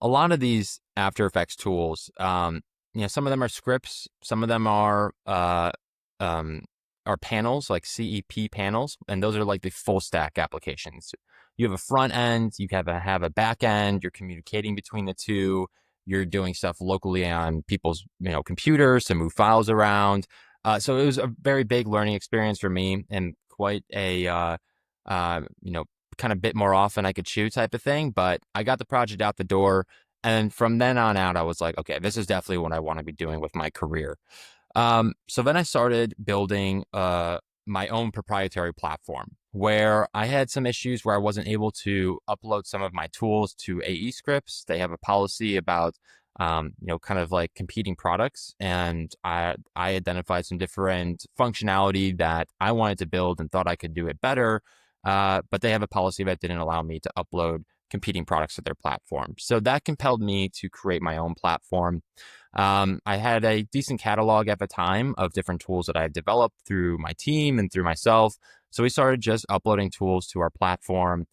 a lot of these After Effects tools, some of them are scripts, some of them um, are panels like CEP panels, and those are like the full stack applications. You have a front end, you have a back end, you're communicating between the two, you're doing stuff locally on people's computers to move files around. So it was a very big learning experience for me and quite a uh, you know kind of bit more off than I could chew type of thing. But I got the project out the door. And from then on out, I was like, okay, this is definitely what I want to be doing with my career. So then I started building my own proprietary platform where I had some issues where I wasn't able to upload some of my tools to AE scripts. They have a policy about kind of like competing products, and I identified some different functionality that I wanted to build and thought I could do it better. but they have a policy that didn't allow me to upload competing products to their platform. So that compelled me to create my own platform. I had a decent catalog at the time of different tools that I had developed through my team and through myself. So we started just uploading tools to our platform.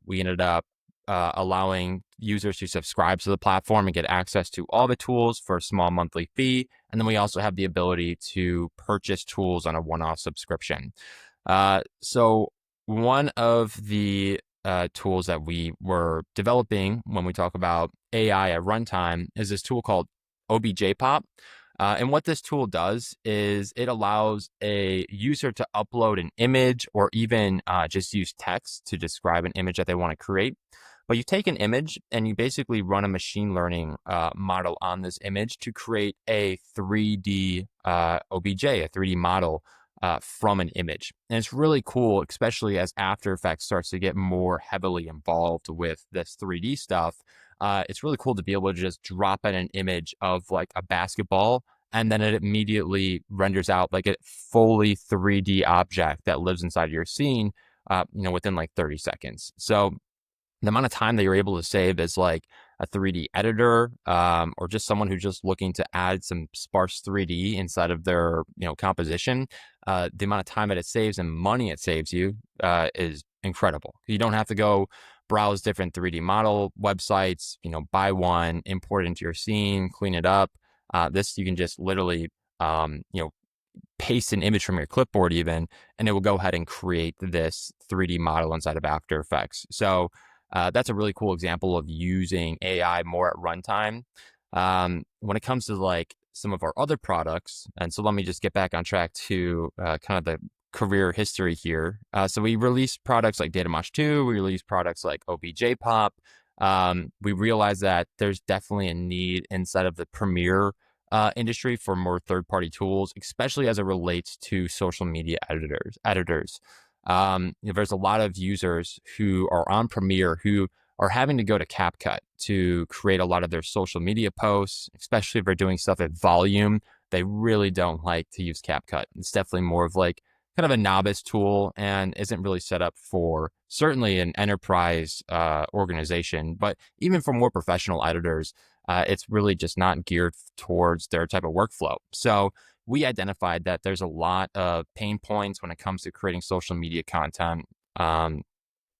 We ended up allowing users to subscribe to the platform and get access to all the tools for a small monthly fee. And then we also have the ability to purchase tools on a one-off subscription. So one of the tools that we were developing when we talk about AI at runtime is this tool called OBJPop. And what this tool does is it allows a user to upload an image or even just use text to describe an image that they want to create. But you take an image and you basically run a machine learning model on this image to create a 3D OBJ, a 3D model from an image. And it's really cool, especially as After Effects starts to get more heavily involved with this 3D stuff. It's really cool to be able to just drop in an image of like a basketball, and then it immediately renders out like a fully 3D object that lives inside of your scene, within like 30 seconds. So the amount of time that you're able to save as like a 3D editor, or just someone who's just looking to add some sparse 3D inside of their, composition, the amount of time that it saves and money it saves you is incredible. You don't have to go browse different 3D model websites, buy one, import it into your scene, clean it up. This you can just literally, paste an image from your clipboard even, and it will go ahead and create this 3D model inside of After Effects. So that's a really cool example of using AI more at runtime. When it comes to like some of our other products, and so let me just get back on track to kind of the career history here. So we released products like DataMosh 2, we released products like OBJPop. We realized that there's definitely a need inside of the Premiere industry for more third-party tools, especially as it relates to social media editors. There's a lot of users who are on Premiere who are having to go to CapCut to create a lot of their social media posts, especially if they're doing stuff at volume. They really don't like to use CapCut. It's definitely more of like kind of a novice tool and isn't really set up for certainly an enterprise organization, but even for more professional editors, it's really just not geared towards their type of workflow. So we identified that there's a lot of pain points when it comes to creating social media content,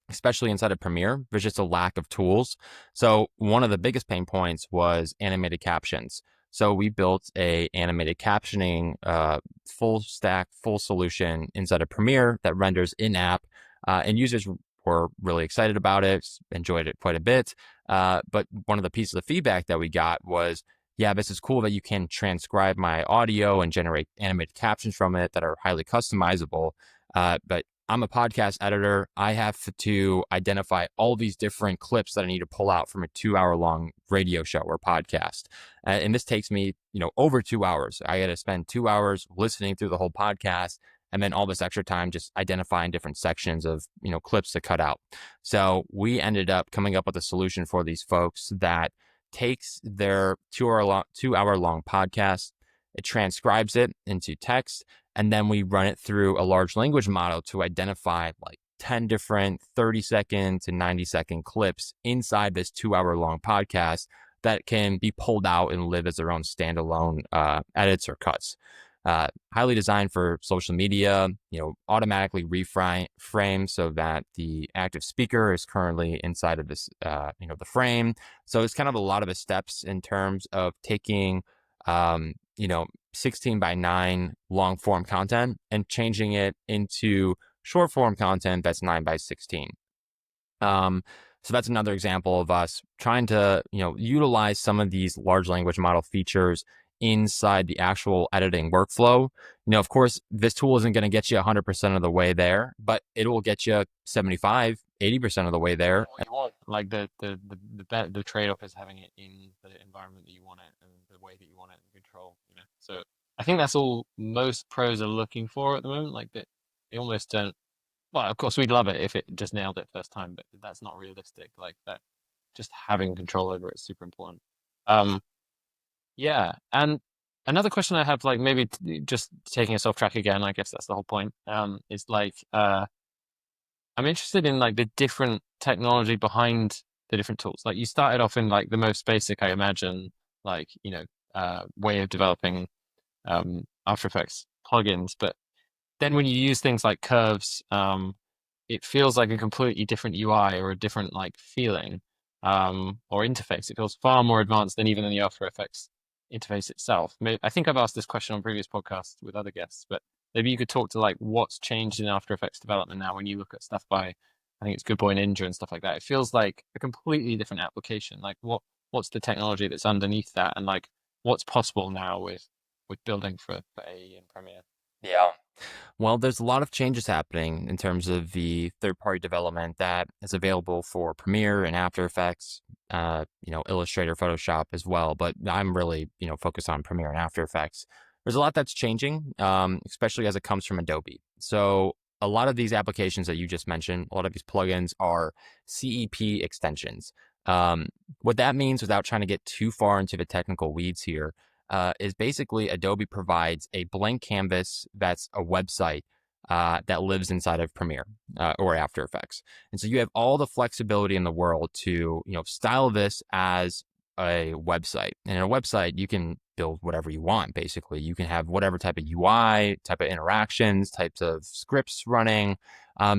especially inside of Premiere. There's just a lack of tools. So one of the biggest pain points was animated captions. So we built a animated captioning full stack, full solution inside of Premiere that renders in-app, and users were really excited about it, enjoyed it quite a bit. But one of the pieces of feedback that we got was, yeah, this is cool that you can transcribe my audio and generate animated captions from it that are highly customizable. But I'm a podcast editor. I have to identify all these different clips that I need to pull out from a 2-hour long radio show or podcast. And this takes me, over 2 hours. I got to spend 2 hours listening through the whole podcast and then all this extra time just identifying different sections of, clips to cut out. So we ended up coming up with a solution for these folks that takes their 2 hour long podcast, it transcribes it into text, and then we run it through a large language model to identify like 10 different 30-second to 90-second clips inside this 2-hour long podcast that can be pulled out and live as their own standalone edits or cuts. Highly designed for social media, automatically reframe so that the active speaker is currently inside of this, the frame. So it's kind of a lot of the steps in terms of taking, 16:9 long form content and changing it into short form content that's 9:16. So that's another example of us trying to, utilize some of these large language model features inside the actual editing workflow. Of course, this tool isn't going to get you 100% of the way there, but it will get you 75, 80% of the way there. What you want, like the trade-off is having it in the environment that you want it and the way that you want it and control. So I think that's all most pros are looking for at the moment. Like that, they almost don't. Well, of course, we'd love it if it just nailed it first time, but that's not realistic. Like that, just having control over it is super important. Um, yeah, and another question I have, like maybe just taking us off track again. I guess that's the whole point. Is like, I I'm interested in like the different technology behind the different tools. Like you started off in like the most basic, I imagine, like, way of developing After Effects plugins. But then when you use things like curves, it feels like a completely different UI or a different like feeling or interface. It feels far more advanced than even in the After Effects interface itself. I think I've asked this question on previous podcasts with other guests, but maybe you could talk to like what's changed in After Effects development now when you look at stuff by, I think it's Good Boy Ninja and stuff like that. It feels like a completely different application. Like what's the technology that's underneath that, and like what's possible now with building for AE and Premiere. Yeah. Well, there's a lot of changes happening in terms of the third-party development that is available for Premiere and After Effects, Illustrator, Photoshop as well. But I'm really, focused on Premiere and After Effects. There's a lot that's changing, especially as it comes from Adobe. So a lot of these applications that you just mentioned, a lot of these plugins are CEP extensions. Um, what that means, without trying to get too far into the technical weeds here, is basically Adobe provides a blank canvas that's a website that lives inside of Premiere or After Effects. And so you have all the flexibility in the world to, style this as a website. And in a website, you can build whatever you want, basically. You can have whatever type of UI, type of interactions, types of scripts running.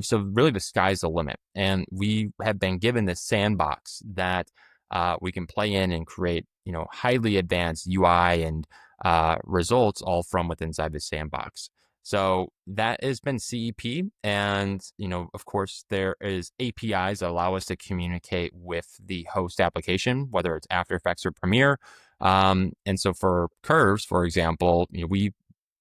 So really the sky's the limit. And we have been given this sandbox that we can play in and create, highly advanced UI and results all from within inside the sandbox. So that has been CEP. And, of course, there is APIs that allow us to communicate with the host application, whether it's After Effects or Premiere. And so for curves, for example, we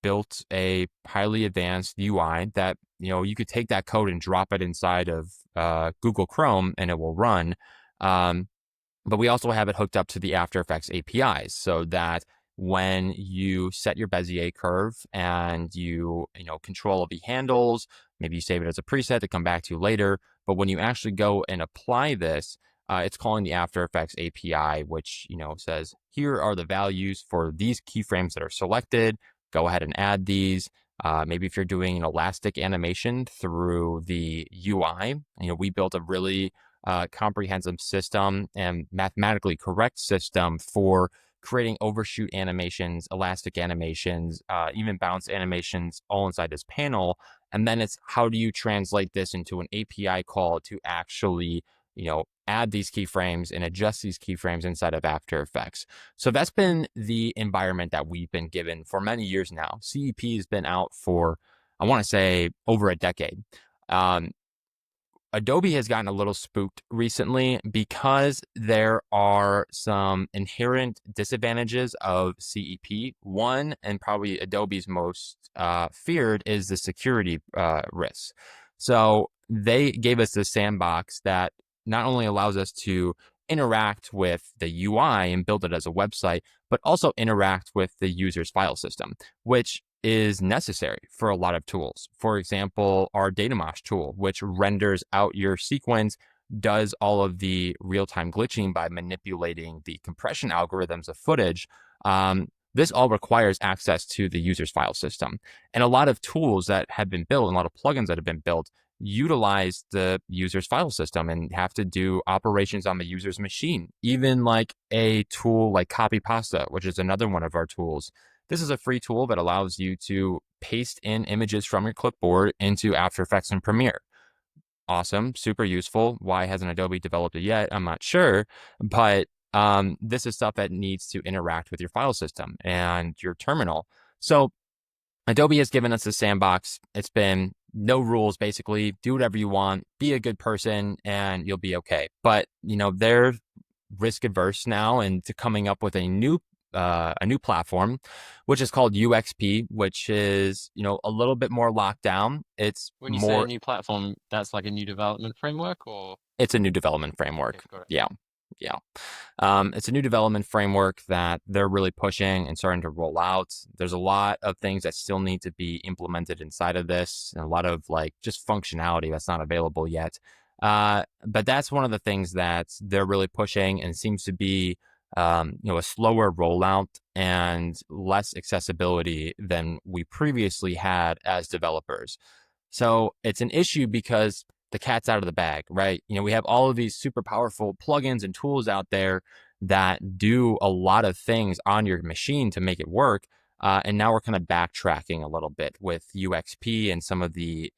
built a highly advanced UI that, you could take that code and drop it inside of Google Chrome and it will run. But we also have it hooked up to the After Effects APIs so that when you set your Bezier curve and you control the handles, maybe you save it as a preset to come back to later. But when you actually go and apply this, it's calling the After Effects API, which says here are the values for these keyframes that are selected. Go ahead and add these. Maybe if you're doing an elastic animation through the UI, we built a really comprehensive system and mathematically correct system for creating overshoot animations, elastic animations, even bounce animations all inside this panel. And then it's how do you translate this into an API call to actually, add these keyframes and adjust these keyframes inside of After Effects. So that's been the environment that we've been given for many years now. CEP has been out for, I want to say, over a decade. Adobe has gotten a little spooked recently because there are some inherent disadvantages of CEP. One, and probably Adobe's most feared, is the security risks. So they gave us this sandbox that not only allows us to interact with the UI and build it as a website, but also interact with the user's file system, which is necessary for a lot of tools. For example, our data mosh tool, which renders out your sequence, does all of the real-time glitching by manipulating the compression algorithms of footage. This all requires access to the user's file system. And a lot of tools that have been built, and a lot of plugins that have been built, utilize the user's file system and have to do operations on the user's machine. Even like a tool like Copy Pasta, which is another one of our tools. This is a free tool that allows you to paste in images from your clipboard into After Effects and Premiere. Awesome, super useful. Why hasn't Adobe developed it yet? I'm not sure, but this is stuff that needs to interact with your file system and your terminal. So Adobe has given us a sandbox. It's been no rules, basically. Do whatever you want, be a good person, and you'll be okay. But, they're risk adverse now and to coming up with a new platform, which is called UXP, which is, a little bit more locked down. It's When you say a more, new platform, that's like a new development framework, or it's a new development framework. okay, got it. Yeah. Yeah. It's a new development framework that they're really pushing and starting to roll out. There's a lot of things that still need to be implemented inside of this, and a lot of like just functionality that's not available yet. But that's one of the things that they're really pushing, and seems to be, a slower rollout and less accessibility than we previously had as developers. So it's an issue because the cat's out of the bag, right? We have all of these super powerful plugins and tools out there that do a lot of things on your machine to make it work. And now we're kind of backtracking a little bit with UXP and some of the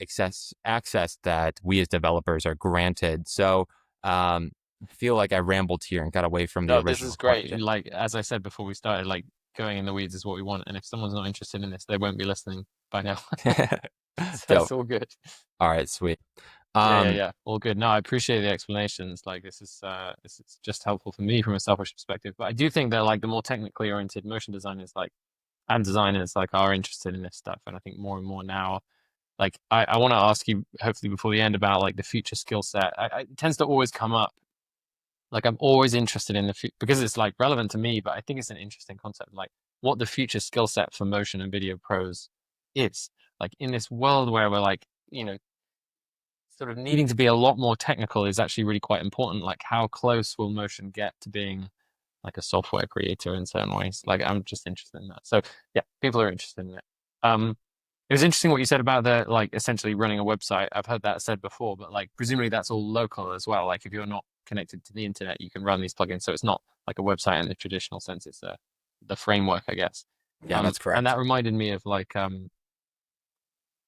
access that we as developers are granted. So I feel like I rambled here and got away from the No, this is original great. question. Like as I said before we started, like going in the weeds is what we want. And if someone's not interested in this, they won't be listening by now. So Dope. it's all good. All right, sweet. Yeah, yeah, Um, yeah. All good. No, I appreciate the explanations. Like this is just helpful for me from a selfish perspective. But I do think that like the more technically oriented motion designers like and designers like are interested in this stuff. And I think more and more now, like I want to ask you hopefully before the end about like the future skill set. It tends to always come up. Like I'm always interested in the future because it's like relevant to me, but I think it's an interesting concept, like what the future skill set for motion and video pros is. Like in this world where we're like, sort of needing to be a lot more technical is actually really quite important. Like how close will motion get to being like a software creator in certain ways? Like I'm just interested in that. So yeah, people are interested in it. It was interesting what you said about the like essentially running a website. I've heard that said before, but like presumably that's all local as well. Like if you're not connected to the internet, you can run these plugins. So it's not like a website in the traditional sense. It's the framework, I guess. yeah, that's And that correct. reminded me of like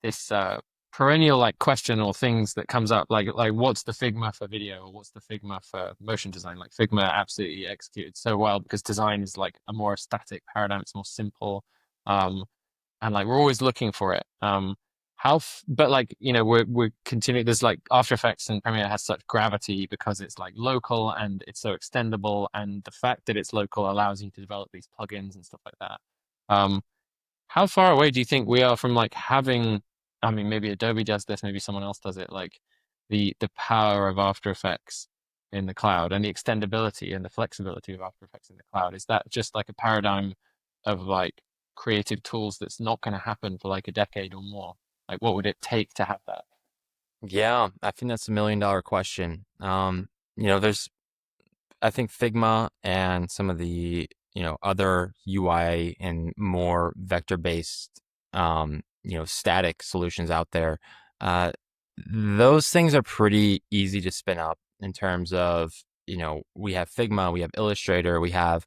this perennial like question or things that comes up like what's the Figma for video or what's the Figma for motion design? Like Figma absolutely executed so well because design is like a more static paradigm. It's more simple. And like we're always looking for it. But like we're continuing. There's like After Effects and Premiere has such gravity because it's like local and it's so extendable, and the fact that it's local allows you to develop these plugins and stuff like that. Um, how far away do you think we are from like having? I mean, maybe Adobe does this, maybe someone else does it. Like the power of After Effects in the cloud and the extendability and the flexibility of After Effects in the cloud. Is that just like a paradigm of like creative tools that's not going to happen for like a decade or more? Like, what would it take to have that? Yeah, I think that's $1 million question. There's I think Figma and some of the, other UI and more vector-based, static solutions out there, uh, those things are pretty easy to spin up in terms of, we have Figma, we have Illustrator, we have,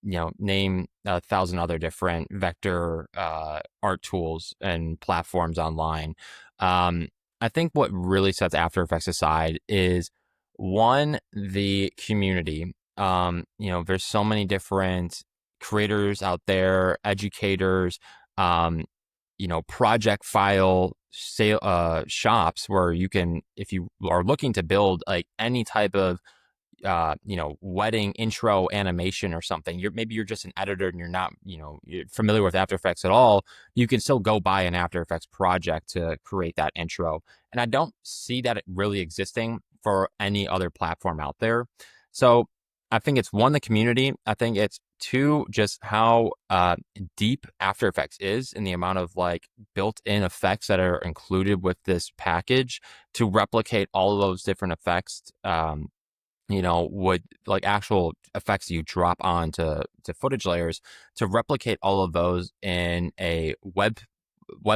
name 1,000 other different vector art tools and platforms online. Um, I think what really sets After Effects aside is one, the community. There's so many different creators out there, educators, um, project file sale shops where you can, if you are looking to build like any type of wedding intro animation or something, maybe you're just an editor and you're not, you're familiar with After Effects at all, you can still go buy an After Effects project to create that intro. And I don't see that really existing for any other platform out there. So I think it's one, the community. I think it's two, just how deep After Effects is in the amount of like built-in effects that are included with this package to replicate all of those different effects. Would like actual effects you drop on to footage layers to replicate all of those in a web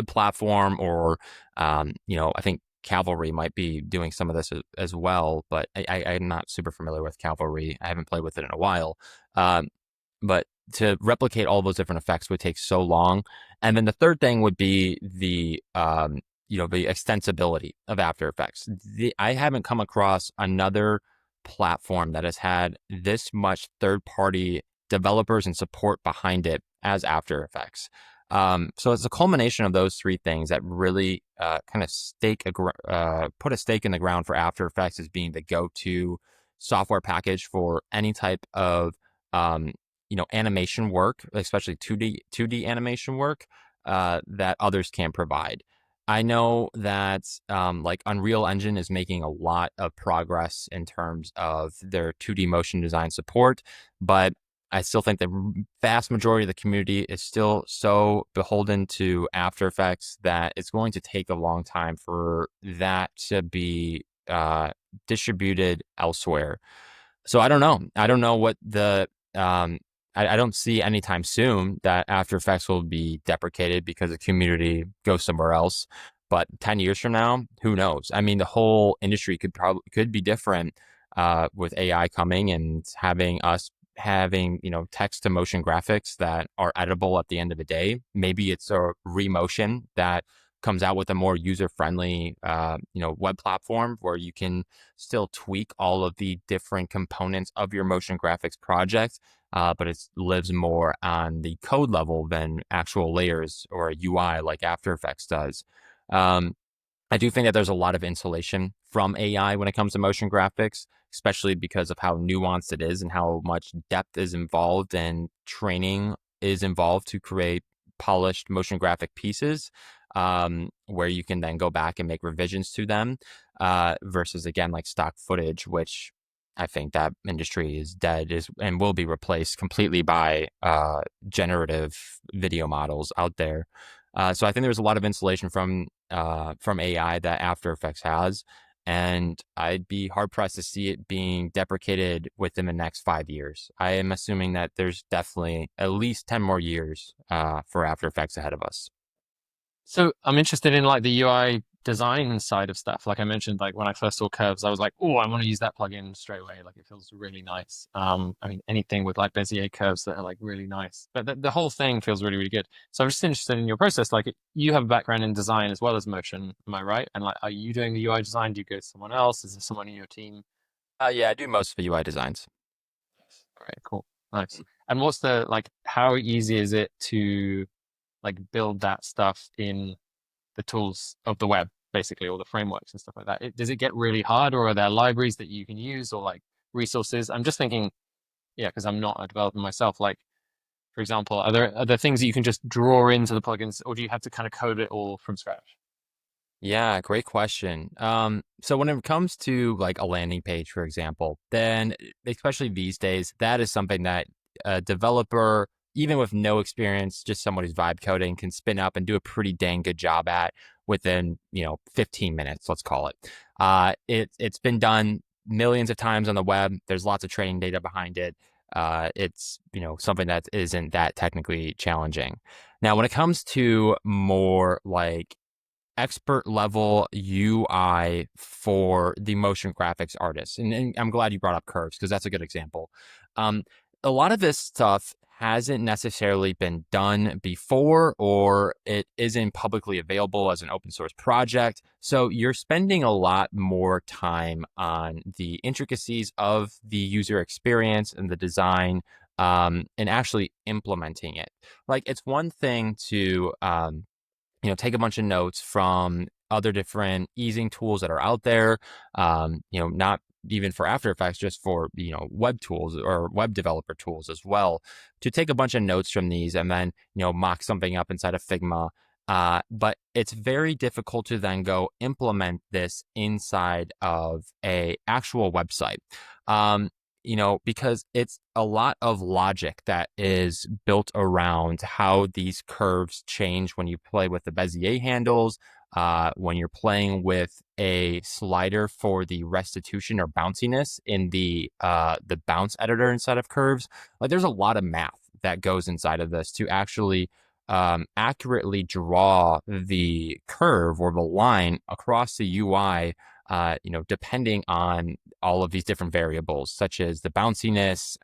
platform or I think Cavalry might be doing some of this as well, but I'm not super familiar with Cavalry. I haven't played with it in a while. Um, but to replicate all those different effects would take so long. And then the third thing would be the extensibility of After Effects. I haven't come across another platform that has had this much third-party developers and support behind it as After Effects. So it's a culmination of those three things that really kind of put a stake in the ground for After Effects as being the go-to software package for any type of animation work, especially 2D animation work that others can provide. I know that like Unreal Engine is making a lot of progress in terms of their 2D motion design support, but I still think the vast majority of the community is still so beholden to After Effects that it's going to take a long time for that to be distributed elsewhere. So I don't know. I don't know what I don't see anytime soon that After Effects will be deprecated because the community goes somewhere else. But 10 years from now, who knows? I mean, the whole industry could be different with AI coming and having text to motion graphics that are editable at the end of the day. Maybe it's a remotion that comes out with a more user-friendly web platform where you can still tweak all of the different components of your motion graphics project, but it lives more on the code level than actual layers or a UI like After Effects does. um, I do think that there's a lot of insulation from AI when it comes to motion graphics, especially because of how nuanced it is and how much depth is involved and training is involved to create polished motion graphic pieces, where you can then go back and make revisions to them, versus, again, like stock footage, which I think that industry is dead and will be replaced completely by generative video models out there. So I think there's a lot of insulation from AI that After Effects has, and I'd be hard pressed to see it being deprecated within the next 5 years. I am assuming that there's definitely at least 10 more years for After Effects ahead of us. So I'm interested in like the UI design side of stuff. Like I mentioned, like when I first saw curves, I was like, oh, I want to use that plugin straight away. Like it feels really nice. I mean, anything with like Bezier curves that are like really nice, but the whole thing feels really, really good. So I'm just interested in your process. Like you have a background in design as well as motion. Am I right? And like, are you doing the UI design? Do you go to someone else? Is there someone in your team? Yeah, I do most of the UI designs. Great, cool. Nice. And what's the like, how easy is it to like build that stuff in the tools of the web, basically, all the frameworks and stuff like that? Does it get really hard, or are there libraries that you can use, or like resources? I'm just thinking, yeah, because I'm not a developer myself. Like, for example, are there things that you can just draw into the plugins, or do you have to kind of code it all from scratch? Yeah, great question. So when it comes to like a landing page, for example, then especially these days, that is something that a developer, even with no experience, just someone who's vibe coding, can spin up and do a pretty dang good job at within 15 minutes, let's call it. It's been done millions of times on the web. There's lots of training data behind it. It's something that isn't that technically challenging. Now, when it comes to more like expert level UI for the motion graphics artists. And I'm glad you brought up curves because that's a good example. Um, a lot of this stuff hasn't necessarily been done before, or it isn't publicly available as an open source project. So you're spending a lot more time on the intricacies of the user experience and the design, and actually implementing it. Like it's one thing to take a bunch of notes from other different easing tools that are out there. Not even for After Effects, just for web tools or web developer tools as well. To take a bunch of notes from these and then mock something up inside of Figma. But it's very difficult to then go implement this inside of a actual website. Um, because it's a lot of logic that is built around how these curves change when you play with the Bezier handles, when you're playing with a slider for the restitution or bounciness in the bounce editor inside of curves. Like there's a lot of math that goes inside of this to actually accurately draw the curve or the line across the UI, depending on all of these different variables, such as the bounciness,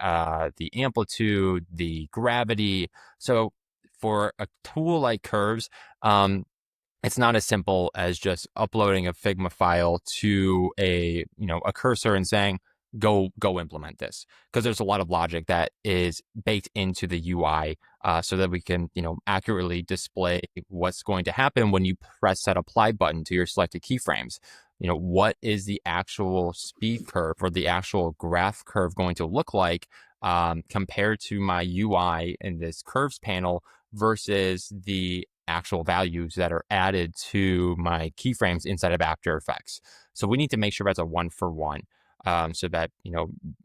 the amplitude, the gravity. So for a tool like Curves, it's not as simple as just uploading a Figma file to a cursor and saying, go implement this, because there's a lot of logic that is baked into the UI, so that we can accurately display what's going to happen when you press that apply button to your selected keyframes. What is the actual speed curve or the actual graph curve going to look like, compared to my UI in this curves panel versus the actual values that are added to my keyframes inside of After Effects. So we need to make sure that's a 1-for-1, so that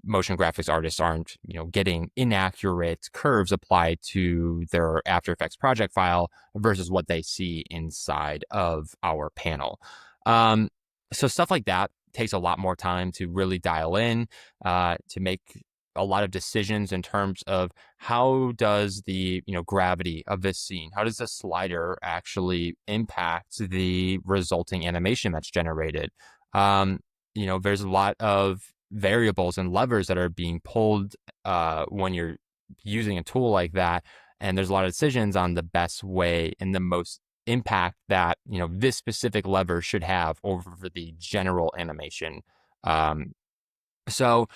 motion graphics artists aren't getting inaccurate curves applied to their After Effects project file versus what they see inside of our panel. So stuff like that takes a lot more time to really dial in, to make a lot of decisions in terms of how does the, gravity of this scene, how does the slider actually impact the resulting animation that's generated. Um, there's a lot of variables and levers that are being pulled when you're using a tool like that. And there's a lot of decisions on the best way and the most impact that, this specific lever should have over the general animation. Um, so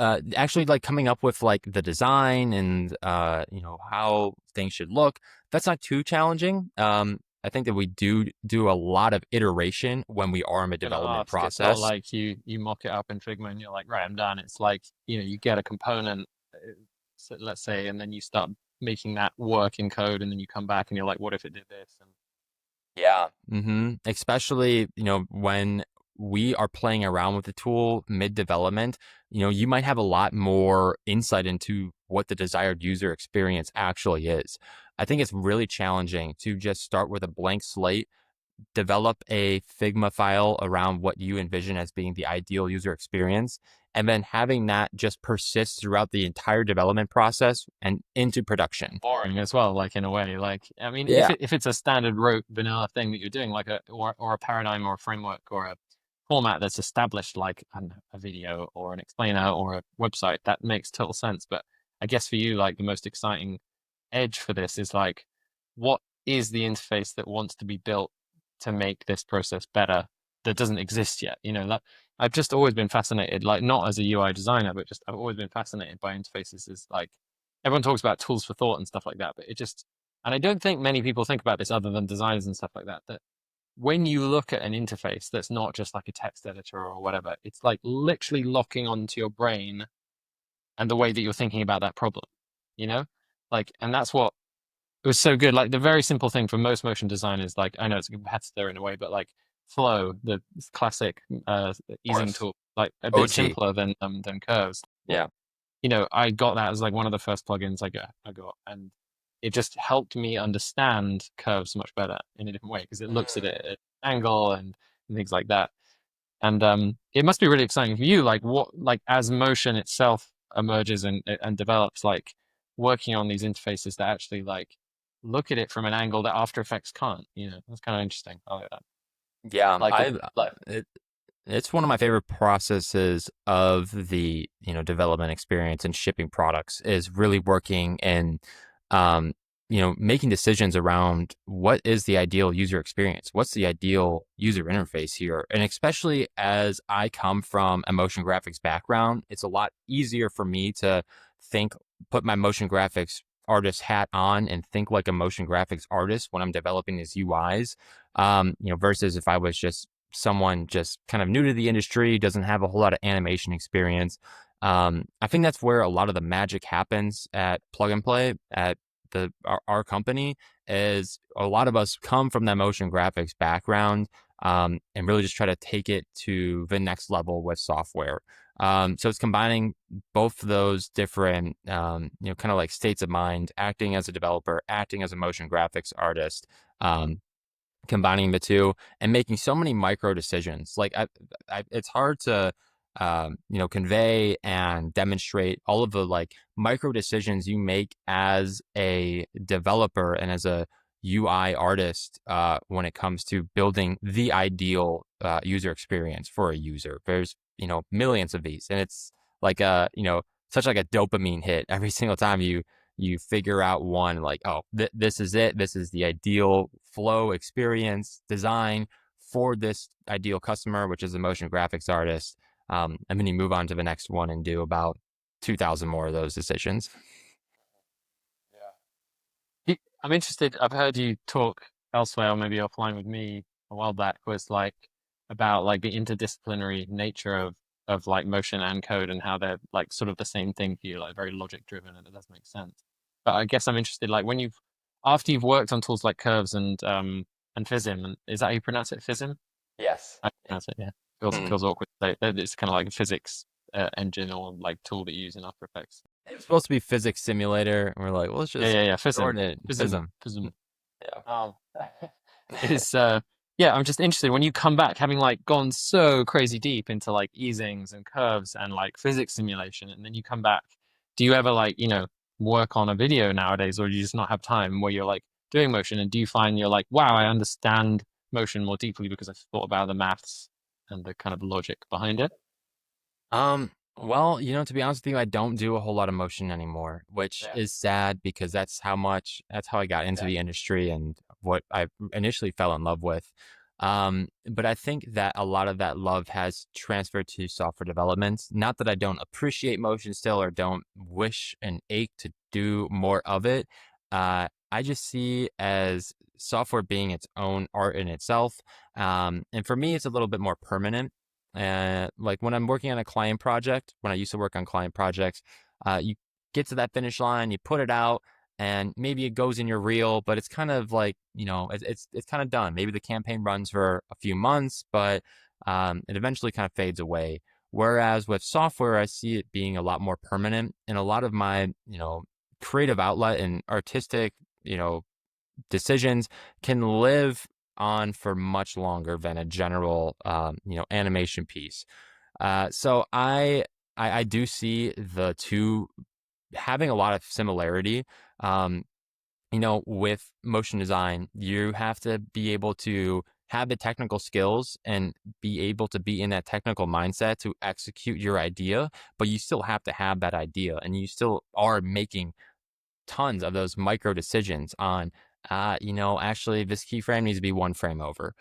actually like coming up with like the design and how things should look, that's not too challenging. I think that we do a lot of iteration when we are in the Gonna development ask, it's not process. like you mock it up in Figma and you're like, right, I'm done. It's like, you get a component, so let's say, and then you start making that work in code, and then you come back and you're like, what if it did this? And Yeah. Especially, when we are playing around with the tool mid development, you might have a lot more insight into what the desired user experience actually is. I think it's really challenging to just start with a blank slate, develop a Figma file around what you envision as being the ideal user experience, and then having that just persist throughout the entire development process and into production. boring as well, like in a way. Like, I mean, Yeah. if it's a standard rote vanilla thing that you're doing, like or a paradigm or a framework or a format that's established, like I don't know, a video or an explainer or a website, that makes total sense. But I guess for you, like the most exciting edge for this is like, what is the interface that wants to be built to make this process better that doesn't exist yet? Like I've just always been fascinated, like not as a UI designer, but just I've always been fascinated by interfaces. Is like everyone talks about tools for thought and stuff like that, but it just, and I don't think many people think about this other than designers and stuff like that, that when you look at an interface that's not just like a text editor or whatever, it's like literally locking onto your brain and the way that you're thinking about that problem, you know? Like, and that's what it was so good. Like the very simple thing for most motion designers, like I know it's a competitor in a way, but like Flow, the classic easing Course. tool, like a bit OG. simpler than curves. Yeah. I got that as like one of the first plugins I got, and it just helped me understand curves much better in a different way because it looks at it at an angle and things like that. And it must be really exciting for you, like what, like as motion itself emerges and develops, like working on these interfaces that actually like look at it from an angle that After Effects can't. That's kind of interesting. I like that. Yeah, Like, like it's one of my favorite processes of the, development experience and shipping products is really working and, um, making decisions around what is the ideal user experience? What's the ideal user interface here? And especially as I come from a motion graphics background, it's a lot easier for me to think, put my motion graphics artist hat on and think like a motion graphics artist when I'm developing these UIs. Versus if I was just someone just kind of new to the industry, doesn't have a whole lot of animation experience. I think that's where a lot of the magic happens at Plug and Play at our company is a lot of us come from that motion graphics background and really just try to take it to the next level with software. So it's combining both of those different, kind of like states of mind, acting as a developer, acting as a motion graphics artist, combining the two and making so many micro decisions. Like it's hard to, convey and demonstrate all of the like micro decisions you make as a developer and as a UI artist when it comes to building the ideal user experience for a user. There's, millions of these, and it's like such like a dopamine hit every single time you figure out one like, oh, this is it. This is the ideal flow experience design for this ideal customer, which is a motion graphics artist. And then you move on to the next one and do about 2,000 more of those decisions. I'm interested. I've heard you talk elsewhere, or maybe offline with me a while back, was like about like the interdisciplinary nature of like motion and code and how they're like sort of the same thing for you, like very logic driven, and it does make sense. But I guess I'm interested, like when you've after you've worked on tools like curves and Fism, and is that how you pronounce it? Fism? Yes. I pronounce it, yeah. Feels awkward to say. It's kind of like a physics engine or like tool that you use in After Effects. It's supposed to be physics simulator. And we're like, well, let's Yeah, just yeah, yeah. Fism. shorten it. Fism. FISM. Fism. Yeah. Um, is yeah, I'm just interested when you come back, having like gone so crazy deep into like easings and curves and like physics simulation, and then you come back, do you ever like, work on a video nowadays, or do you just not have time where you're like doing motion? And do you find you're like, wow, I understand motion more deeply because I've thought about the maths and the kind of logic behind it? Well, to be honest with you, I don't do a whole lot of motion anymore, which Yeah. is sad because that's how I got into Yeah. the industry and what I initially fell in love with. But I think that a lot of that love has transferred to software development. Not that I don't appreciate motion still or don't wish and ache to do more of it. I just see as software being its own art in itself. And for me, it's a little bit more permanent. Like when I'm working on a client project, when I used to work on client projects, you get to that finish line, you put it out, and maybe it goes in your reel, but it's kind of like, it's kind of done. Maybe the campaign runs for a few months, but it eventually kind of fades away. Whereas with software, I see it being a lot more permanent, and a lot of my, creative outlet and artistic, decisions can live on for much longer than a general, animation piece. So I do see the two having a lot of similarity. Um, with motion design, you have to be able to have the technical skills and be able to be in that technical mindset to execute your idea, but you still have to have that idea and you still are making tons of those micro decisions on, actually this keyframe needs to be one frame over.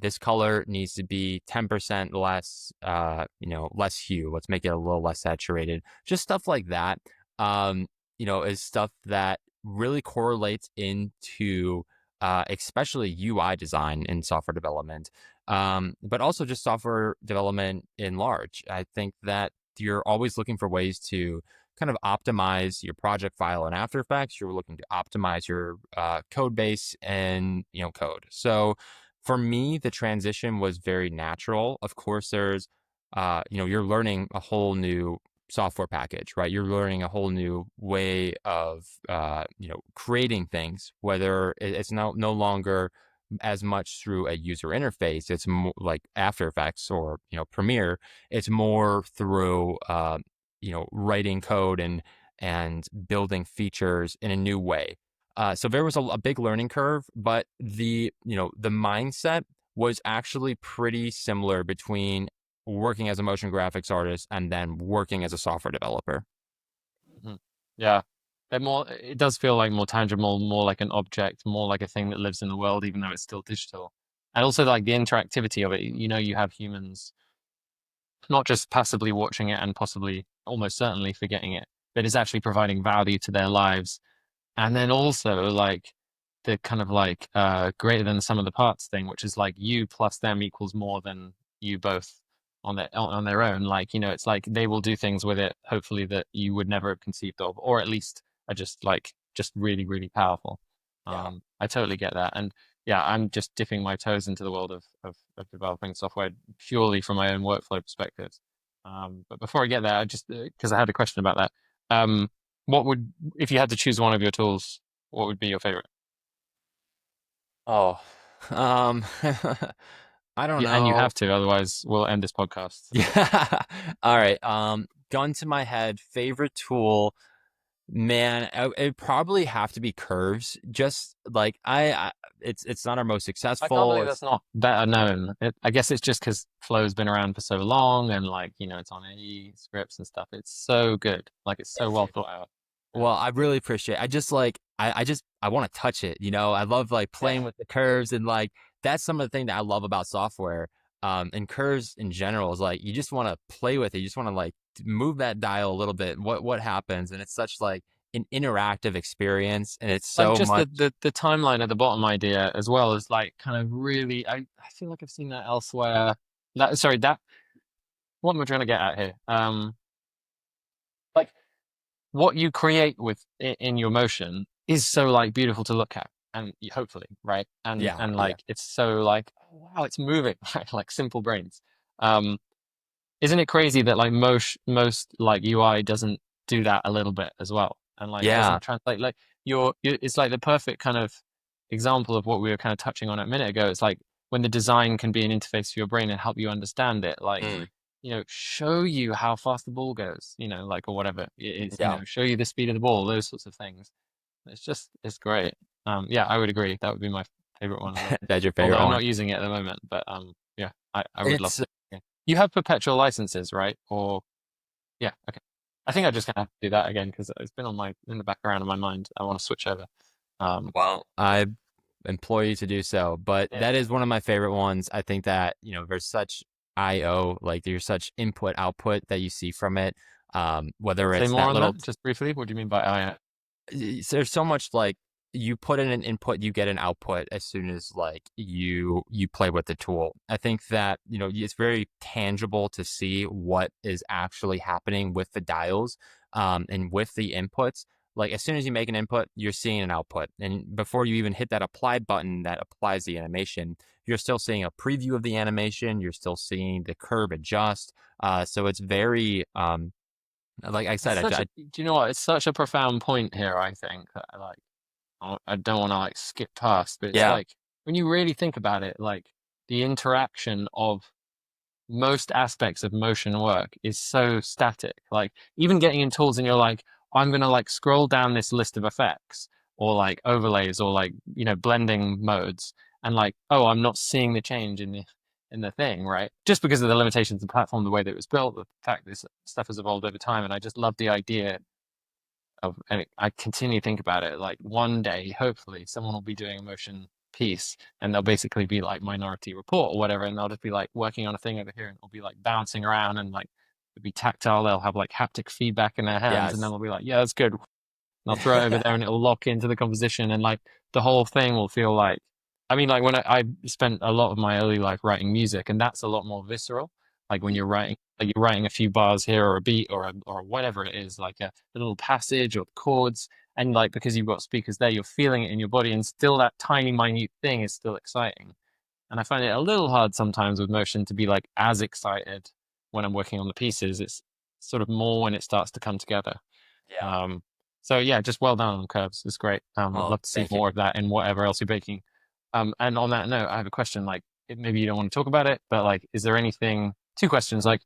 This color needs to be 10% less, less hue. Let's make it a little less saturated. Just stuff like that, is stuff that really correlates into, especially UI design in software development, but also just software development in large. I think that you're always looking for ways to kind of optimize your project file in After Effects. You're looking to optimize your code base and code. So for me, the transition was very natural. Of course, there's you're learning a whole new software package, right? You're learning a whole new way of creating things. Whether it's no longer as much through a user interface, it's more like After Effects or Premiere. It's more through writing code and building features in a new way. So there was a big learning curve, but the mindset was actually pretty similar between working as a motion graphics artist and then working as a software developer. Mhm. Yeah. It does feel like more tangible, more like an object, more like a thing that lives in the world, even though it's still digital. And also like the interactivity of it. You have humans not just passively watching it and possibly almost certainly forgetting it, but it's actually providing value to their lives. And then also like the kind of like greater than the sum of the parts thing, which is like you plus them equals more than you both on their own. Like, it's like they will do things with it, hopefully that you would never have conceived of, or at least are just really, really powerful. Yeah. I totally get that. And yeah, I'm just dipping my toes into the world of developing software purely from my own workflow perspectives. But before I get there, I just because I had a question about that. What would if you had to choose one of your tools, what would be your favorite? Oh, um, I don't Yeah, and you know. have to, otherwise we'll end this podcast. Yeah. All right. Gun to my head, favorite tool. Man, it'd probably have to be curves. Just like it's not our most I can't successful. believe that's It's not better known. I guess it's just because Flow's been around for so long, and like it's on AE scripts and stuff. It's so good, like it's so well thought out. Yeah. Well, I really appreciate. I just like I want to touch it. I love like Yeah. playing with the curves and like that's some of the thing that I love about software. And curves in general is like you just want to play with it. You just want to like move that dial a little bit. What happens? And it's such like an interactive experience, and it's Like so just much. the timeline at the bottom idea as well as like kind of really. I feel like I've seen that elsewhere. That what am I trying to get at here? Like what you create in your motion is so like beautiful to look at and hopefully right Yeah, and yeah, like it's so like oh, wow it's moving right like simple brains um isn't it crazy that like most like UI doesn't do that a little bit as well and like yeah. doesn't translate like it's like the perfect kind of example of what we were kind of touching on a minute ago. It's like when the design can be an interface for your brain and help you understand it, like, Mm, show you how fast the ball goes, like, or whatever it is, yeah. show you the speed of the ball, those sorts of things. It's great. Yeah, I would agree. That would be my favorite one as well. That's your Although favorite I'm one. not using it at the moment, but yeah, I would love It's to. Yeah. You have perpetual licenses, right? Or yeah, okay. I think I'm just gonna have to do that again because it's been in the background of my mind. I want to switch over. Um, Well, I implore you to do so, but yeah. that is one of my favorite ones. I think that, there's such IO, like there's such input output that you see from it. Whether Say it's more that on little that, just briefly. What do you mean by I? there's so much like you put in an input, you get an output as soon as like you play with the tool. I think that, it's very tangible to see what is actually happening with the dials and with the inputs. Like as soon as you make an input, you're seeing an output. And before you even hit that apply button that applies the animation, you're still seeing a preview of the animation. You're still seeing the curve adjust. So it's very, like I It's said, such a. Do you know what? It's such a profound point here. I think that like I don't want to like skip past, but it's yeah, like when you really think about it, like the interaction of most aspects of motion work is so static. Like even getting in tools and you're like, I'm gonna like scroll down this list of effects or like overlays or like, blending modes and like, oh, I'm not seeing the change in the thing, right? Just because of the limitations of the platform, the way that it was built, the fact this stuff has evolved over time. And I just love the idea and I continue to think about it. Like one day, hopefully, someone will be doing a motion piece, and they'll basically be like Minority Report or whatever, and they'll just be like working on a thing over here, and it'll be like bouncing around and like it'll be tactile. They'll have like haptic feedback in their hands, and then yes. they'll be like, "Yeah, that's good." And I'll throw it over there, and it'll lock into the composition, and like the whole thing will feel like. I mean, like when I spent a lot of my early life writing music, and that's a lot more visceral. Like when you're writing a few bars here or a beat or whatever it is, like a little passage or chords, and like because you've got speakers there, you're feeling it in your body, and still that tiny minute thing is still exciting. And I find it a little hard sometimes with motion to be like as excited when I'm working on the pieces. It's sort of more when it starts to come together. Yeah. Um, so yeah, just well done on curves. It's great. I'd Well, love to see thank you. more of that in whatever else you're baking. And on that note, I have a question. Like, maybe you don't want to talk about it, but like, is there anything? Two questions. Like,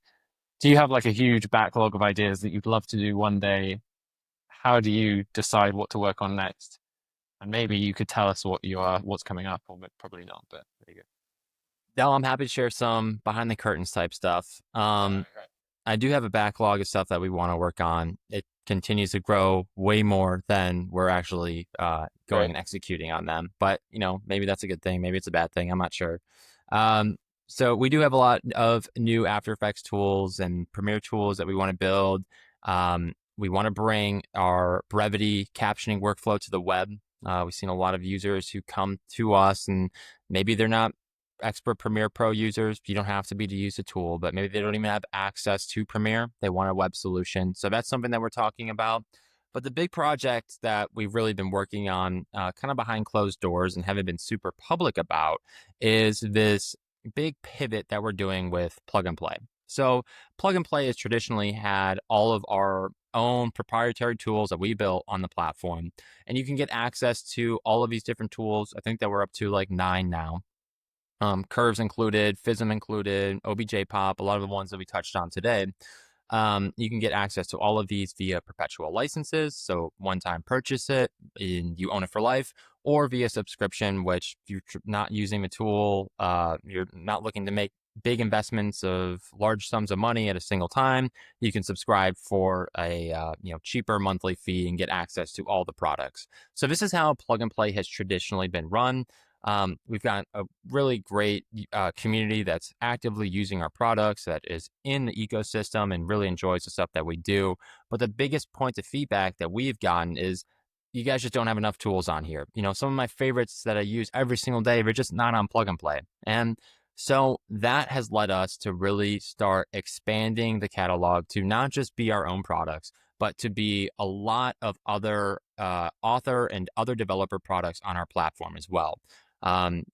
do you have like a huge backlog of ideas that you'd love to do one day? How do you decide what to work on next? And maybe you could tell us what's coming up, or probably not. But there you No, I'm happy to share some behind the curtains type stuff. go. Right. I do have a backlog of stuff that we want to work on. It continues to grow way more than we're actually going Great. and executing on them. But, maybe that's a good thing. Maybe it's a bad thing. I'm not sure. Um, so we do have a lot of new After Effects tools and Premiere tools that we want to build. We want to bring our brevity captioning workflow to the web. We've seen a lot of users who come to us and maybe they're not expert Premiere Pro users. You don't have to be to use the tool, but maybe they don't even have access to Premiere. They want a web solution. So that's something that we're talking about. But the big project that we've really been working on kind of behind closed doors and haven't been super public about is this big pivot that we're doing with Plug and Play. So Plug and Play has traditionally had all of our own proprietary tools that we built on the platform. And you can get access to all of these different tools. I think that we're up to like 9 now. Curves included, FISM included, OBJ Pop, a lot of the ones that we touched on today. You can get access to all of these via perpetual licenses. So one time purchase it and you own it for life, or via subscription, which if you're not using the tool, you're not looking to make big investments of large sums of money at a single time, you can subscribe for a cheaper monthly fee and get access to all the products. So this is how Plug and Play has traditionally been run. We've got a really great community that's actively using our products, that is in the ecosystem and really enjoys the stuff that we do. But the biggest point of feedback that we've gotten is you guys just don't have enough tools on here. Some of my favorites that I use every single day, they're just not on Plug and Play. And so that has led us to really start expanding the catalog to not just be our own products, but to be a lot of other author and other developer products on our platform as well.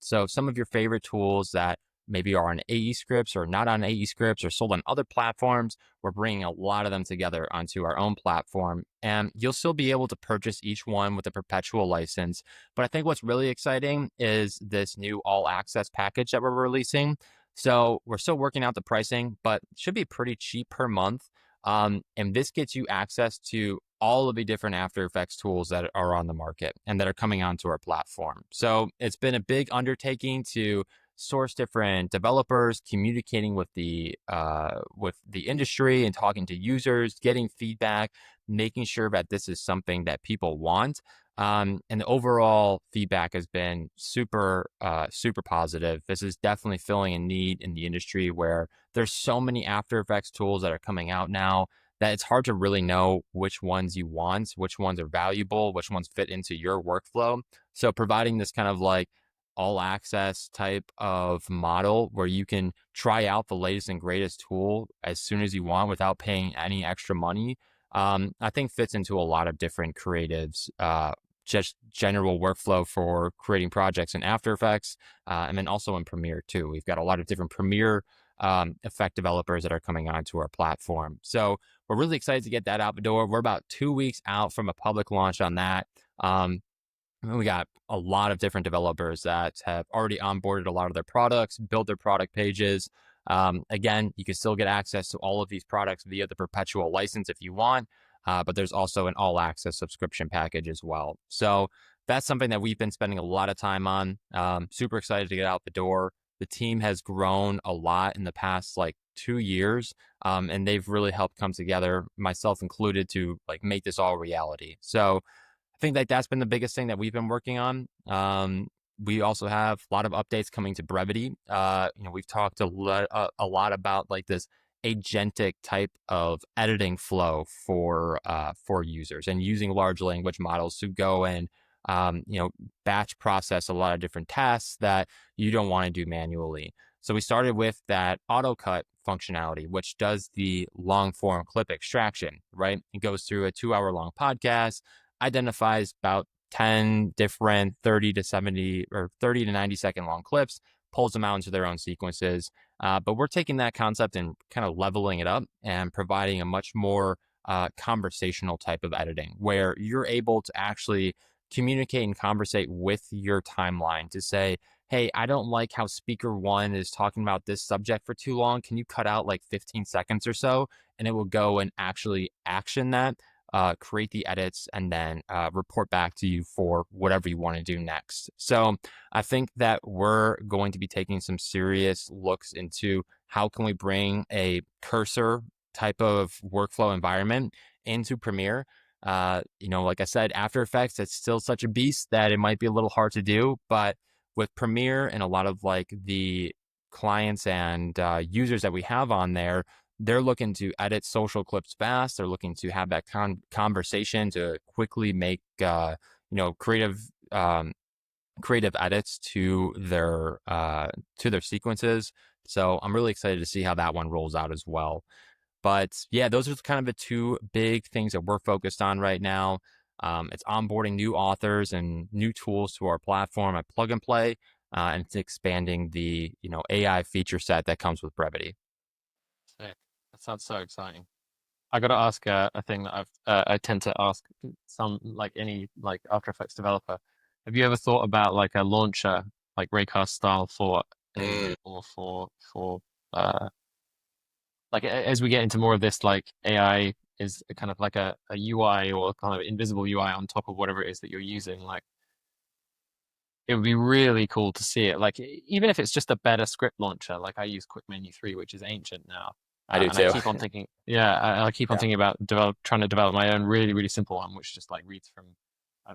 So some of your favorite tools that maybe are on AE scripts or not on AE scripts or sold on other platforms. We're bringing a lot of them together onto our own platform, and you'll still be able to purchase each one with a perpetual license. But I think what's really exciting is this new all access package that we're releasing. So we're still working out the pricing, but it should be pretty cheap per month. And this gets you access to all of the different After Effects tools that are on the market and that are coming onto our platform. So it's been a big undertaking to source different developers, communicating with the industry and talking to users, getting feedback, making sure that this is something that people want. And the overall feedback has been super positive. This is definitely filling a need in the industry where there's so many After Effects tools that are coming out now that it's hard to really know which ones you want, which ones are valuable, which ones fit into your workflow. So providing this kind of like all access type of model where you can try out the latest and greatest tool as soon as you want without paying any extra money, I think fits into a lot of different creatives, just general workflow for creating projects in After Effects, and then also in Premiere too. We've got a lot of different Premiere effect developers that are coming onto our platform. So we're really excited to get that out the door. We're about 2 weeks out from a public launch on that. And we got a lot of different developers that have already onboarded a lot of their products, built their product pages. Again, you can still get access to all of these products via the perpetual license if you want, but there's also an all access subscription package as well. So that's something that we've been spending a lot of time on. Super excited to get out the door. The team has grown a lot in the past like 2 years, and they've really helped come together, myself included, to like make this all reality. So I think that that's been the biggest thing that we've been working on. We also have a lot of updates coming to Brevity. We've talked a lot about like this agentic type of editing flow for users and using large language models to go and batch process a lot of different tasks that you don't want to do manually. So we started with that auto cut functionality, which does the long form clip extraction, right? It goes through a 2 hour long podcast, identifies about 10 different 30 to 70 or 30 to 90-second long clips, pulls them out into their own sequences. But we're taking that concept and kind of leveling it up and providing a much more conversational type of editing where you're able to actually communicate and conversate with your timeline to say, hey, I don't like how speaker one is talking about this subject for too long. Can you cut out like 15 seconds or so? And it will go and actually action that, create the edits, and then report back to you for whatever you want to do next. So I think that we're going to be taking some serious looks into how can we bring a cursor type of workflow environment into Premiere. Like I said, After Effects, it's still such a beast that it might be a little hard to do, but with Premiere and a lot of like the clients and users that we have on there, they're looking to edit social clips fast. They're looking to have that conversation to quickly make creative creative edits to their sequences. So I'm really excited to see how that one rolls out as well. But yeah, those are kind of the two big things that we're focused on right now. It's onboarding new authors and new tools to our platform at Plug and Play, and it's expanding the AI feature set that comes with Brevity. Sick. That sounds so exciting. I got to ask a thing that I tend to ask some like any like After Effects developer. Have you ever thought about like a launcher like Raycast style for a or for as we get into more of this like AI is kind of like a UI or kind of invisible UI on top of whatever it is that you're using. Like it would be really cool to see it. Like even if it's just a better script launcher, like I use Quick Menu 3, which is ancient now. I do And I too. keep on thinking, yeah, I keep on Yeah. thinking about trying to develop my own really simple one, which just like reads from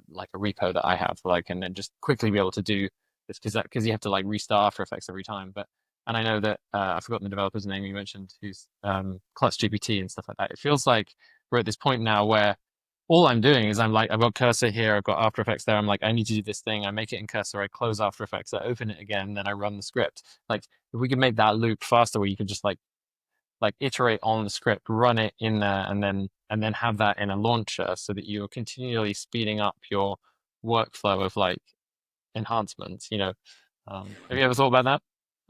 like a repo that I have, like, and then just quickly be able to do this because you have to like restart After Effects every time. But and I know that I've forgotten the developer's name you mentioned, who's Clutch GPT and stuff like that. It feels like we're at this point now where all I'm doing is I'm like, I've got cursor here, I've got After Effects there. I'm like, I need to do this thing. I make it in cursor, I close After Effects, I open it again, then I run the script. Like, if we could make that loop faster, where you could just like iterate on the script, run it in there, and then have that in a launcher, so that you're continually speeding up your workflow of like enhancements. Have you ever thought about that?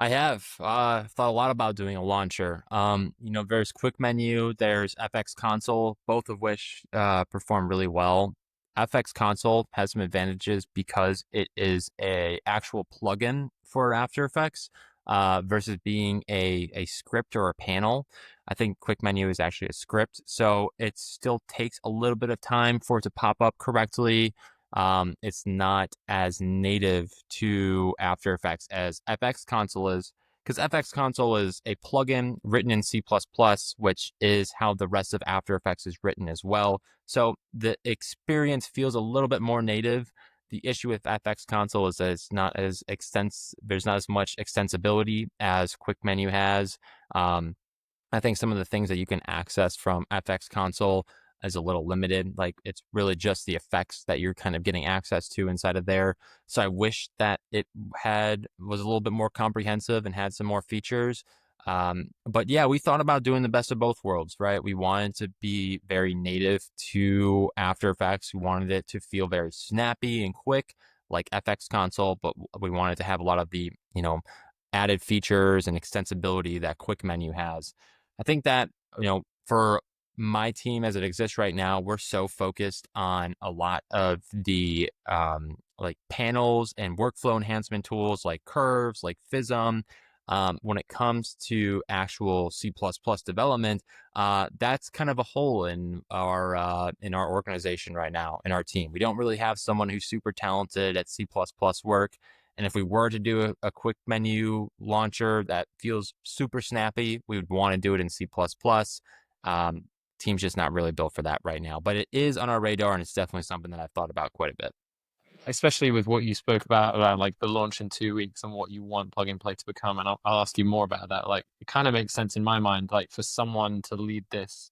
I have thought a lot about doing a launcher. There's Quick Menu, there's FX Console, both of which perform really well. FX Console has some advantages because it is a actual plugin for After Effects versus being a script or a panel. I think Quick Menu is actually a script, so it still takes a little bit of time for it to pop up correctly. It's not as native to After Effects as FX Console is, because FX Console is a plugin written in C++, which is how the rest of After Effects is written as well. So the experience feels a little bit more native. The issue with FX Console is that it's not as there's not as much extensibility as Quick Menu has. Um, I think some of the things that you can access from FX Console is a little limited. Like it's really just the effects that you're kind of getting access to inside of there. So I wish that it was a little bit more comprehensive and had some more features. But yeah, we thought about doing the best of both worlds, right? We wanted to be very native to After Effects. We wanted it to feel very snappy and quick, like FX Console, but we wanted to have a lot of the, added features and extensibility that Quick Menu has. I think that, for my team as it exists right now, we're so focused on a lot of the like panels and workflow enhancement tools like curves, like FISM. When it comes to actual C++ development, that's kind of a hole in our organization right now, in our team. We don't really have someone who's super talented at C++ work. And if we were to do a quick menu launcher that feels super snappy, we would want to do it in C++. Um, Team's just not really built for that right now, but it is on our radar, and it's definitely something that I've thought about quite a bit. Especially with what you spoke about like the launch in 2 weeks and what you want plug and play to become. And I'll ask you more about that. Like it kind of makes sense in my mind, like for someone to lead this,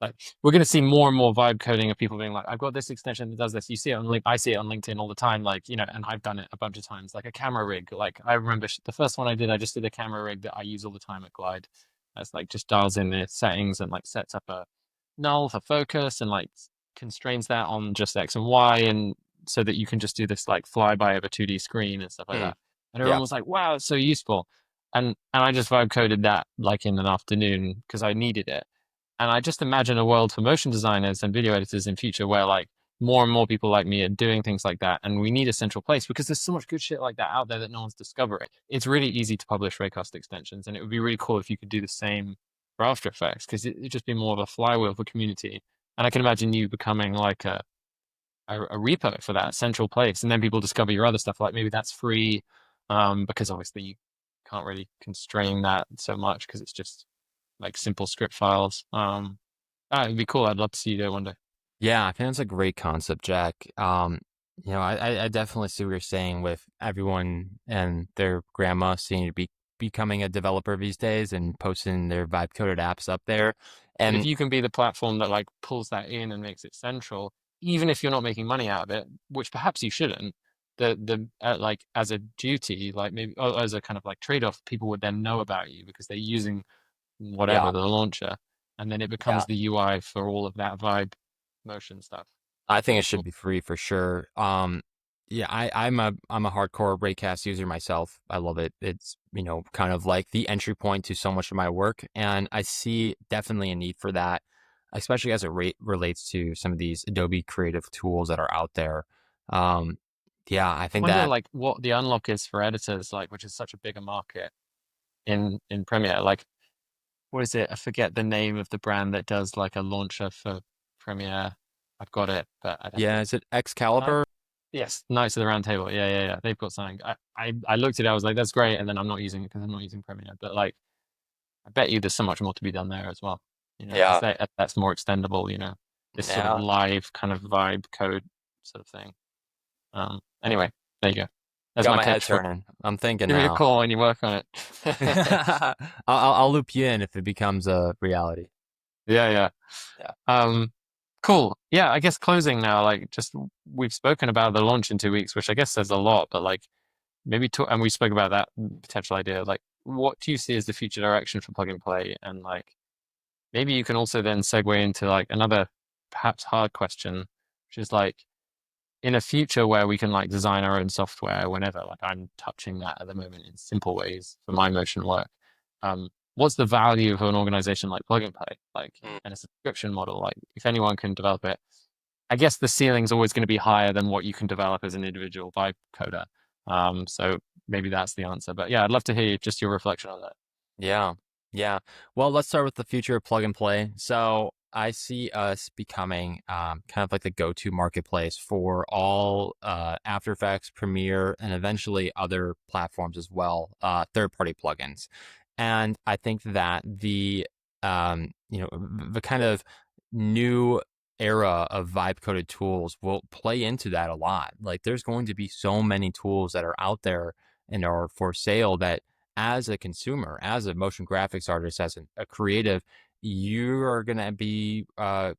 like we're going to see more and more vibe coding of people being like, I've got this extension that does this. You see it on I see it on LinkedIn all the time. Like, and I've done it a bunch of times, like a camera rig. Like I remember the first one I just did a camera rig that I use all the time at Glide. That's like just dials in the settings and like sets up a null for focus and like constrains that on just X and Y and so that you can just do this like flyby of a 2D screen and stuff like Hmm. that. And everyone Yeah. was like, wow, it's so useful. And I just vibe coded that like in an afternoon because I needed it. And I just imagine a world for motion designers and video editors in future where like more and more people like me are doing things like that. And we need a central place because there's so much good shit like that out there that no one's discovering. It's really easy to publish raycast extensions. And it would be really cool if you could do the same for After Effects because it'd just be more of a flywheel for community. And I can imagine you becoming like a repo for that central place, and then people discover your other stuff. Like maybe that's free, because obviously you can't really constrain that so much because it's just like simple script files. It'd be cool. I'd love to see you do it one day. Yeah, I think that's a great concept, Jack. I definitely see what you're saying with everyone and their grandma seeming to be becoming a developer these days and posting their vibe coded apps up there. But if And you can be the platform that like pulls that in and makes it central, even if you're not making money out of it, which perhaps you shouldn't, the like as a duty, like maybe as a kind of like trade off, people would then know about you because they're using yeah, whatever the launcher, and then it yeah, becomes the UI for all of that vibe motion stuff. I think That'd it be should cool. be free for sure. Yeah, I'm a hardcore Raycast user myself. I love it. It's, kind of like the entry point to so much of my work. And I see definitely a need for that, especially as it relates to some of these Adobe creative tools that are out there. Um, yeah, I think Wonder that, like what the unlock is for editors, like which is such a bigger market in Premiere. Like what is it? I forget the name of the brand that does like a launcher for Premiere. I've got it, but I'd have yeah, to. is it Night? Excalibur? Yes, Knights of the Round Table. Yeah, yeah, yeah. They've got something. I looked at it. I was like, that's great, and then I'm not using it because I'm not using Premiere. But like, I bet you there's so much more to be done there as well. Because Yeah, that's more extendable. This sort of yeah. live kind of vibe code sort of thing. Anyway, there you go. That's Got my my head pitch for. turning. I'm thinking Give me a now. call when you work on it. I'll loop you in if it becomes a reality. Yeah, yeah. Yeah. Cool. Yeah, I guess closing now. Like, just we've spoken about the launch in 2 weeks, which I guess says a lot. But like, maybe talk, and we spoke about that potential idea. Like, what do you see as the future direction for plug and play? And like, maybe you can also then segue into like another perhaps hard question, which is like, in a future where we can like design our own software whenever, like I'm touching that at the moment in simple ways for my motion work. What's the value of an organization like Plug and Play, like, Mm. and a subscription model? Like, if anyone can develop it, I guess the ceiling's always going to be higher than what you can develop as an individual vibe coder. So maybe that's the answer. But yeah, I'd love to hear just your reflection on that. Yeah. Yeah. Well, let's start with the future of plug and play. So I see us becoming kind of like the go-to marketplace for all After Effects, Premiere, and eventually other platforms as well, third-party plugins. And I think that the kind of new era of vibe coded tools will play into that a lot. Like there's going to be so many tools that are out there and are for sale that as a consumer, as a motion graphics artist, as a creative, you are going to be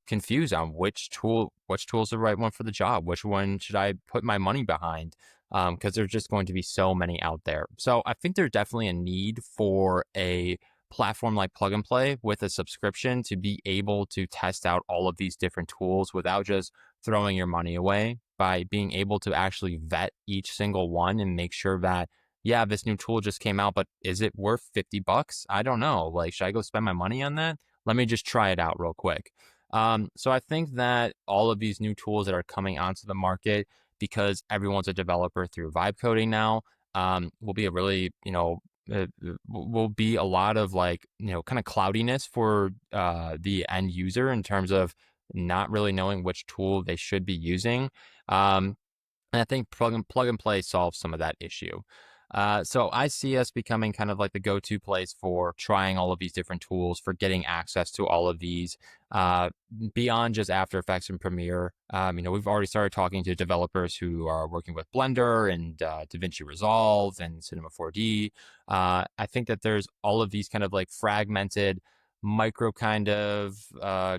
confused on which tool is the right one for the job, which one should I put my money behind, because there's just going to be so many out there. So I think there's definitely a need for a platform like Plug and Play with a subscription to be able to test out all of these different tools without just throwing your money away, by being able to actually vet each single one and make sure that, yeah, this new tool just came out, but is it worth $50? I don't know. Like, should I go spend my money on that? Let me just try it out real quick. So I think that all of these new tools that are coming onto the market, because everyone's a developer through vibe coding now, will be a really, will be a lot of like, kind of cloudiness for the end user in terms of not really knowing which tool they should be using. And I think plug and play solves some of that issue. So I see us becoming kind of like the go-to place for trying all of these different tools, for getting access to all of these, uh, beyond just After Effects and Premiere. We've already started talking to developers who are working with Blender and DaVinci Resolve and Cinema 4D. I think that there's all of these kind of like fragmented micro kind of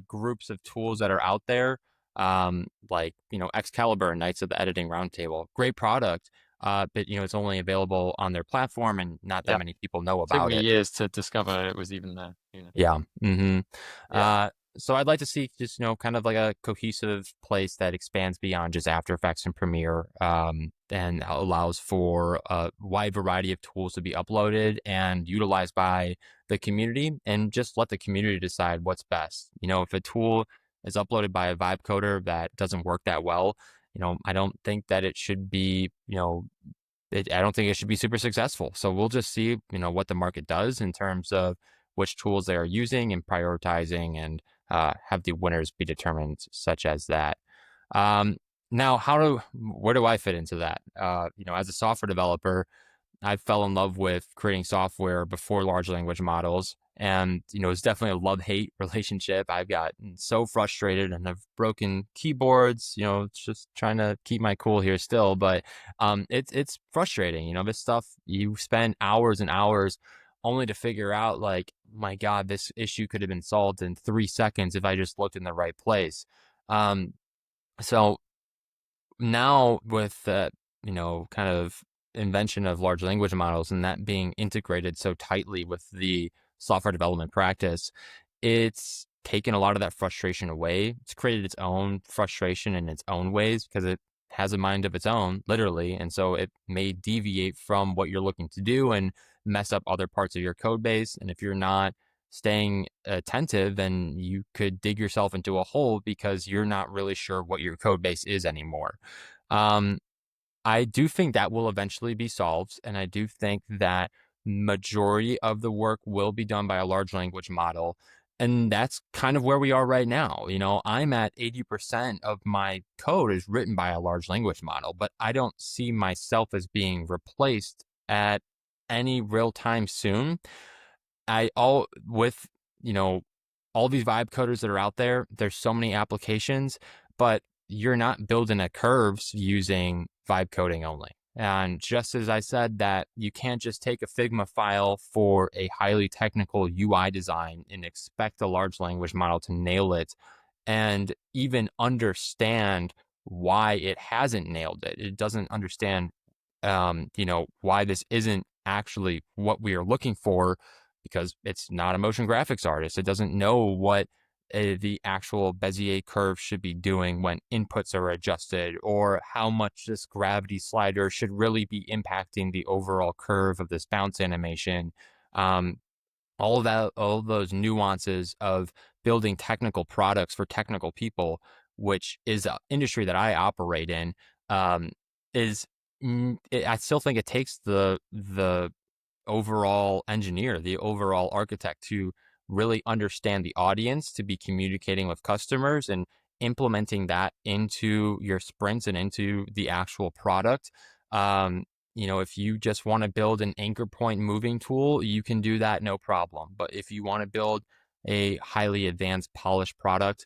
groups of tools that are out there, like, Excalibur, Knights of the Editing Roundtable, great product, but it's only available on their platform and not that Yeah, many people know took about me it. years to discover it was even there. Yeah. Yeah, So I'd like to see just, kind of like a cohesive place that expands beyond just After Effects and Premiere, and allows for a wide variety of tools to be uploaded and utilized by the community, and just let the community decide what's best. If a tool is uploaded by a vibe coder that doesn't work that well, I don't think that it should be, I don't think it should be super successful. So we'll just see, what the market does in terms of which tools they are using and prioritizing, and have the winners be determined, such as that. Um, Now, where do I fit into that? As a software developer, I fell in love with creating software before large language models. And, it's definitely a love-hate relationship. I've gotten so frustrated and I've broken keyboards, it's just trying to keep my cool here still. But it's frustrating. This stuff, you spend hours and hours only to figure out, like, my God, this issue could have been solved in 3 seconds if I just looked in the right place. Um, so now with the, kind of invention of large language models and that being integrated so tightly with the software development practice, it's taken a lot of that frustration away. It's created its own frustration in its own ways because it has a mind of its own, literally. And so it may deviate from what you're looking to do and mess up other parts of your code base. And if you're not staying attentive, then you could dig yourself into a hole because you're not really sure what your code base is anymore. Um, I do think that will eventually be solved, and I do think that majority of the work will be done by a large language model. And that's kind of where we are right now. I'm at 80% of my code is written by a large language model, but I don't see myself as being replaced at any real time soon. I all with, you know, all these vibe coders that are out there, there's so many applications, but you're not building a curves using vibe coding only. And just as I said that you can't just take a Figma file for a highly technical UI design and expect a large language model to nail it and even understand why it hasn't nailed it. It doesn't understand, why this isn't actually what we are looking for, because it's not a motion graphics artist. It doesn't know what the actual Bezier curve should be doing when inputs are adjusted, or how much this gravity slider should really be impacting the overall curve of this bounce animation. Um, all of that, all of those nuances of building technical products for technical people, which is an industry that I operate in, um, is I still think it takes the overall engineer, the overall architect to really understand the audience, to be communicating with customers and implementing that into your sprints and into the actual product. Um, if you just want to build an anchor point moving tool, you can do that, no problem. But if you want to build a highly advanced polished product,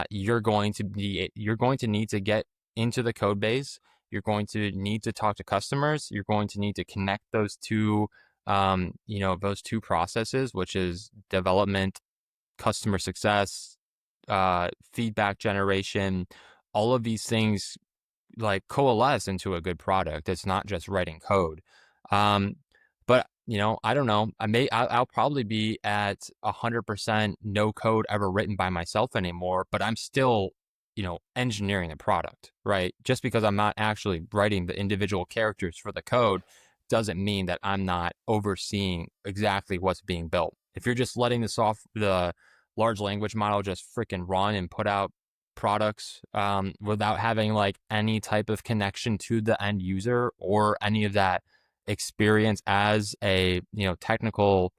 you're going to need to get into the code base. You're going to need to talk to customers. You're going to need to connect those two processes, which is development, customer success, feedback generation. All of these things like coalesce into a good product. It's not just writing code. Um, but I don't know. I'll probably be at 100% no code ever written by myself anymore, but I'm still, engineering the product, right? Just because I'm not actually writing the individual characters for the code doesn't mean that I'm not overseeing exactly what's being built. If you're just letting the large language model just freaking run and put out products without having like any type of connection to the end user or any of that experience as a technical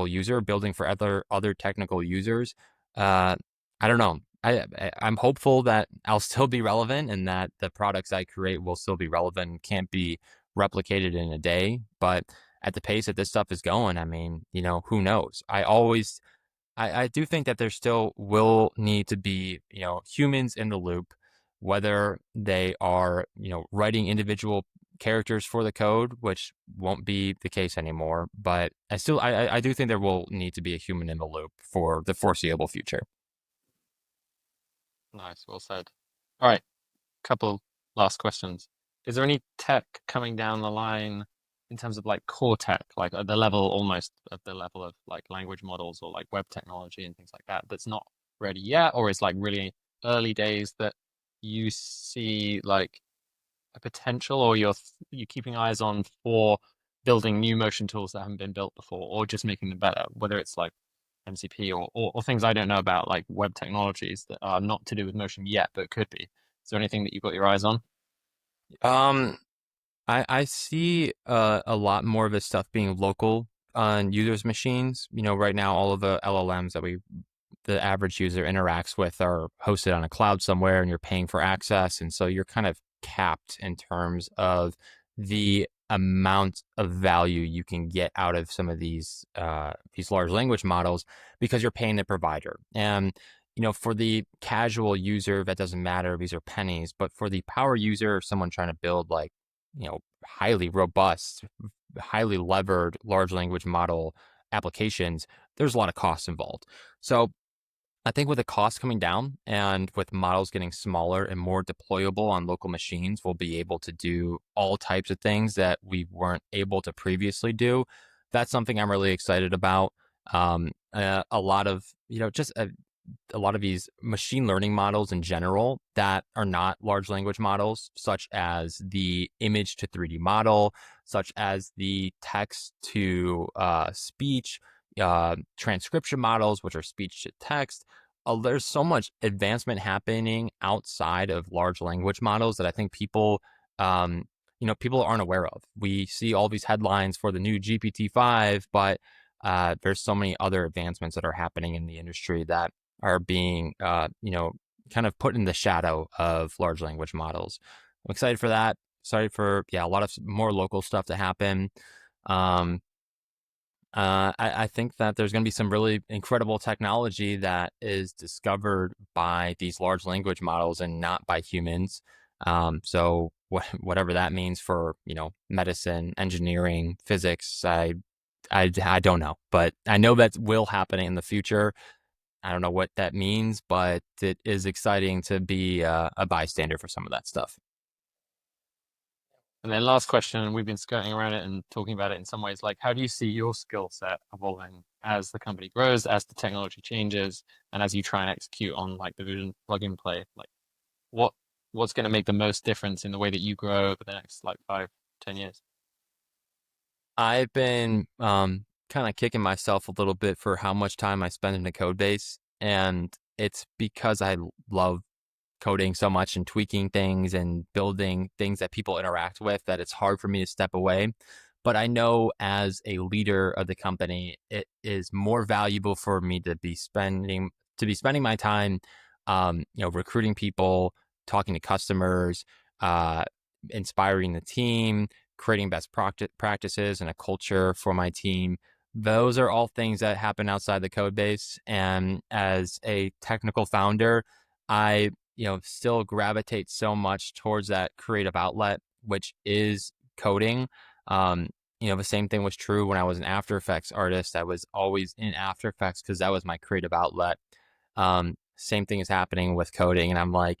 user building for other technical users. I don't know. I'm hopeful that I'll still be relevant and that the products I create will still be relevant and can't be replicated in a day. But at the pace that this stuff is going, I mean, who knows? I do think that there still will need to be, humans in the loop, whether they are, writing individual characters for the code, which won't be the case anymore. But I do think there will need to be a human in the loop for the foreseeable future. Nice, well said. All right, couple last questions. Is there any tech coming down the line in terms of like core tech, like at the level almost at the level of like language models or like web technology and things like that, that's not ready yet, or is like really early days that you see like a potential, or you're keeping eyes on for building new motion tools that haven't been built before, or just making them better, whether it's like MCP or things I don't know about, like web technologies that are not to do with motion yet, but could be. Is there anything that you've got your eyes on? Um, I see a lot more of this stuff being local on users' machines. Right now, all of the LLMs that the average user interacts with are hosted on a cloud somewhere, and you're paying for access, and so you're kind of capped in terms of the amount of value you can get out of some of these large language models because you're paying the provider. And for the casual user, that doesn't matter; these are pennies. But for the power user, or someone trying to build like highly robust, highly levered large language model applications, there's a lot of costs involved. So I think with the cost coming down and with models getting smaller and more deployable on local machines, we'll be able to do all types of things that we weren't able to previously do. That's something I'm really excited about. A lot of, just a lot of these machine learning models in general that are not large language models, such as the image to 3D model, such as the text to speech, transcription models, which are speech to text. There's so much advancement happening outside of large language models that I think people aren't aware of. We see all these headlines for the new GPT-5, but there's so many other advancements that are happening in the industry that are being, kind of put in the shadow of large language models. I'm excited for that. Excited for, a lot of more local stuff to happen. Um, I think that there's going to be some really incredible technology that is discovered by these large language models and not by humans. So whatever that means for, medicine, engineering, physics, I don't know, but I know that will happen in the future. I don't know what that means, but it is exciting to be a bystander for some of that stuff. And then last question, and we've been skirting around it and talking about it in some ways, like how do you see your skill set evolving as the company grows, as the technology changes, and as you try and execute on like the vision plug and play? Like what what's going to make the most difference in the way that you grow over the next like 5, 10 years? I've been kind of kicking myself a little bit for how much time I spend in the code base. And it's because I love coding so much and tweaking things and building things that people interact with that it's hard for me to step away. But I know as a leader of the company, it is more valuable for me to be spending my time, recruiting people, talking to customers, uh, inspiring the team, creating best practices and a culture for my team. Those are all things that happen outside the code base. And as a technical founder, I still gravitate so much towards that creative outlet, which is coding. Um, the same thing was true when I was an After Effects artist. I was always in After Effects because that was my creative outlet. Same thing is happening with coding. And I'm like,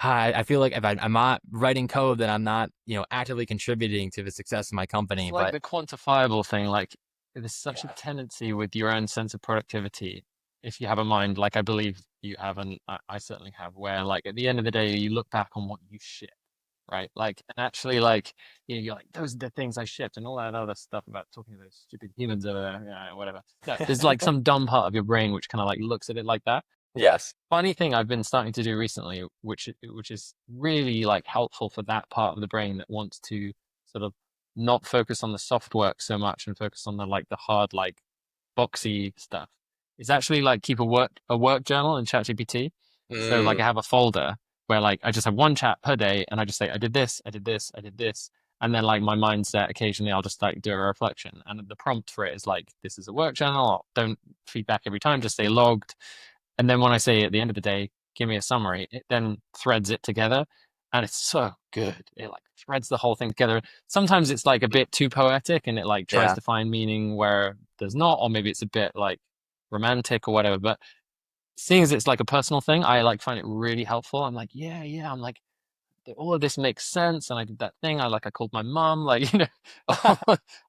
I feel like if I'm not writing code, then I'm not, actively contributing to the success of my It's company. like But the quantifiable thing, like there's such a yeah, tendency with your own sense of productivity. If you have a mind, like I believe you have, and I certainly have, where like at the end of the day, you look back on what you shipped, right? Like, and actually, like, you're like, those are the things I shipped, and all that other stuff about talking to those stupid humans over there, yeah, whatever. No, there's like some dumb part of your brain which kind of like looks at it like that. yes. Funny thing I've been starting to do recently, which is really like helpful for that part of the brain that wants to sort of not focus on the soft work so much and focus on the like the hard like boxy stuff, is actually like keep a work journal in ChatGPT. So like I Mm. have a folder where like I just have one chat per day and I just say I did this, I did this, I did this. And then like my mindset occasionally I'll just like do a reflection. And the prompt for it is like this is a work journal. Don't feedback every time, just say logged. And then when I say at the end of the day, give me a summary, it then threads it together. And it's so good. It like threads the whole thing together. Sometimes it's like a bit too poetic and it like tries Yeah. to find meaning where there's not, or maybe it's a bit like romantic or whatever. But seeing as it's like a personal thing, I like find it really helpful. I'm like, yeah, yeah. I'm like, all of this makes sense. And I did that thing. I called my mom, like,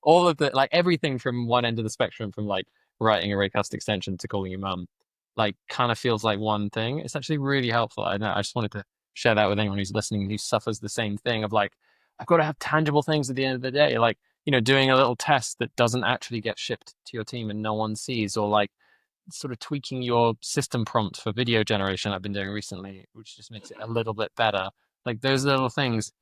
all of the, like everything from one end of the spectrum, from like writing a Raycast extension to calling your mom, like kind of feels like one thing. It's actually really helpful. I know. I just wanted to share that with anyone who's listening who suffers the same thing of like, I've got to have tangible things at the end of the day. Like, doing a little test that doesn't actually get shipped to your team and no one sees, or like sort of tweaking your system prompt for video generation I've been doing recently, which just makes it a little bit better. Like those little things.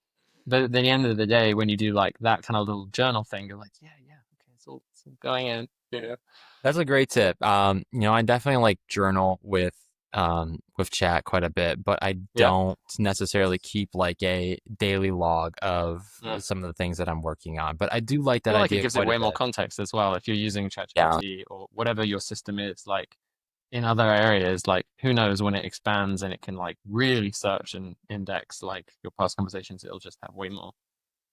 But at the end of the day, when you do like that kind of little journal thing, you're like, yeah, yeah, okay, it's all going in. Yeah. That's a great tip. I definitely like journal with chat quite a bit, but I Yeah. don't necessarily keep like a daily log of Mm. some of the things that I'm working on. But I do like I that feel like it idea gives it quite a way more bit. context as well. If you're using Yeah. ChatGPT or whatever your system is, like in other areas, like who knows when it expands and it can like really search and index like your past conversations, it'll just have way more.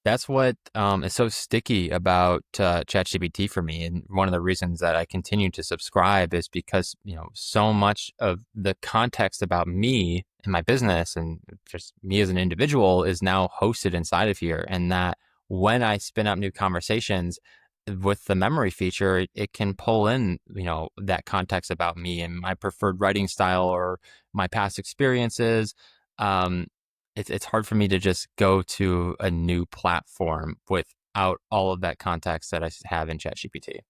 That's what is so sticky about ChatGPT for me, and one of the reasons that I continue to subscribe is because so much of the context about me and my business and just me as an individual is now hosted inside of here, and that when I spin up new conversations with the memory feature, it can pull in that context about me and my preferred writing style or my past experiences. Um, it's hard for me to just go to a new platform without all of that context that I have in ChatGPT.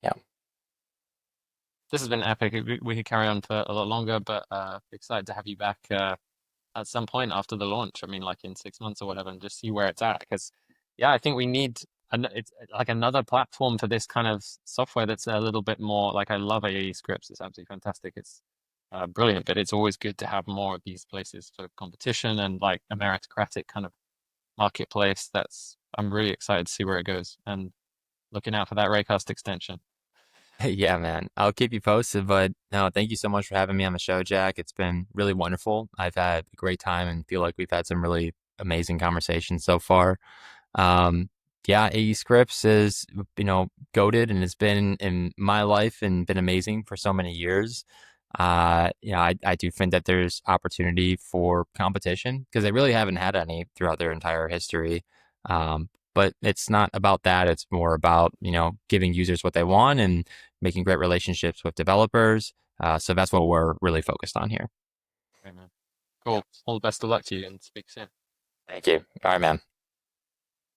Yeah. This has been epic. We could carry on for a lot longer, but excited to have you back at some point after the launch. I mean, like in 6 months or whatever, and just see where it's at. Because, yeah, I think we need it's like another platform for this kind of software that's a little bit more like I love AE scripts. It's absolutely fantastic. It's brilliant, but it's always good to have more of these places for competition and like a meritocratic kind of marketplace. That's I'm really excited to see where it goes and looking out for that Raycast extension. Yeah, man. I'll keep you posted, but no, thank you so much for having me on the show, Jack. It's been really wonderful. I've had a great time and feel like we've had some really amazing conversations so far. Um, yeah, AE Scripts is, goated and has been in my life and been amazing for so many years. I do think that there's opportunity for competition because they really haven't had any throughout their entire history. But it's not about that. It's more about, giving users what they want and making great relationships with developers. So that's what we're really focused on here. Great, man. Cool. All the best of luck to you and speak soon. Thank you. All right, man.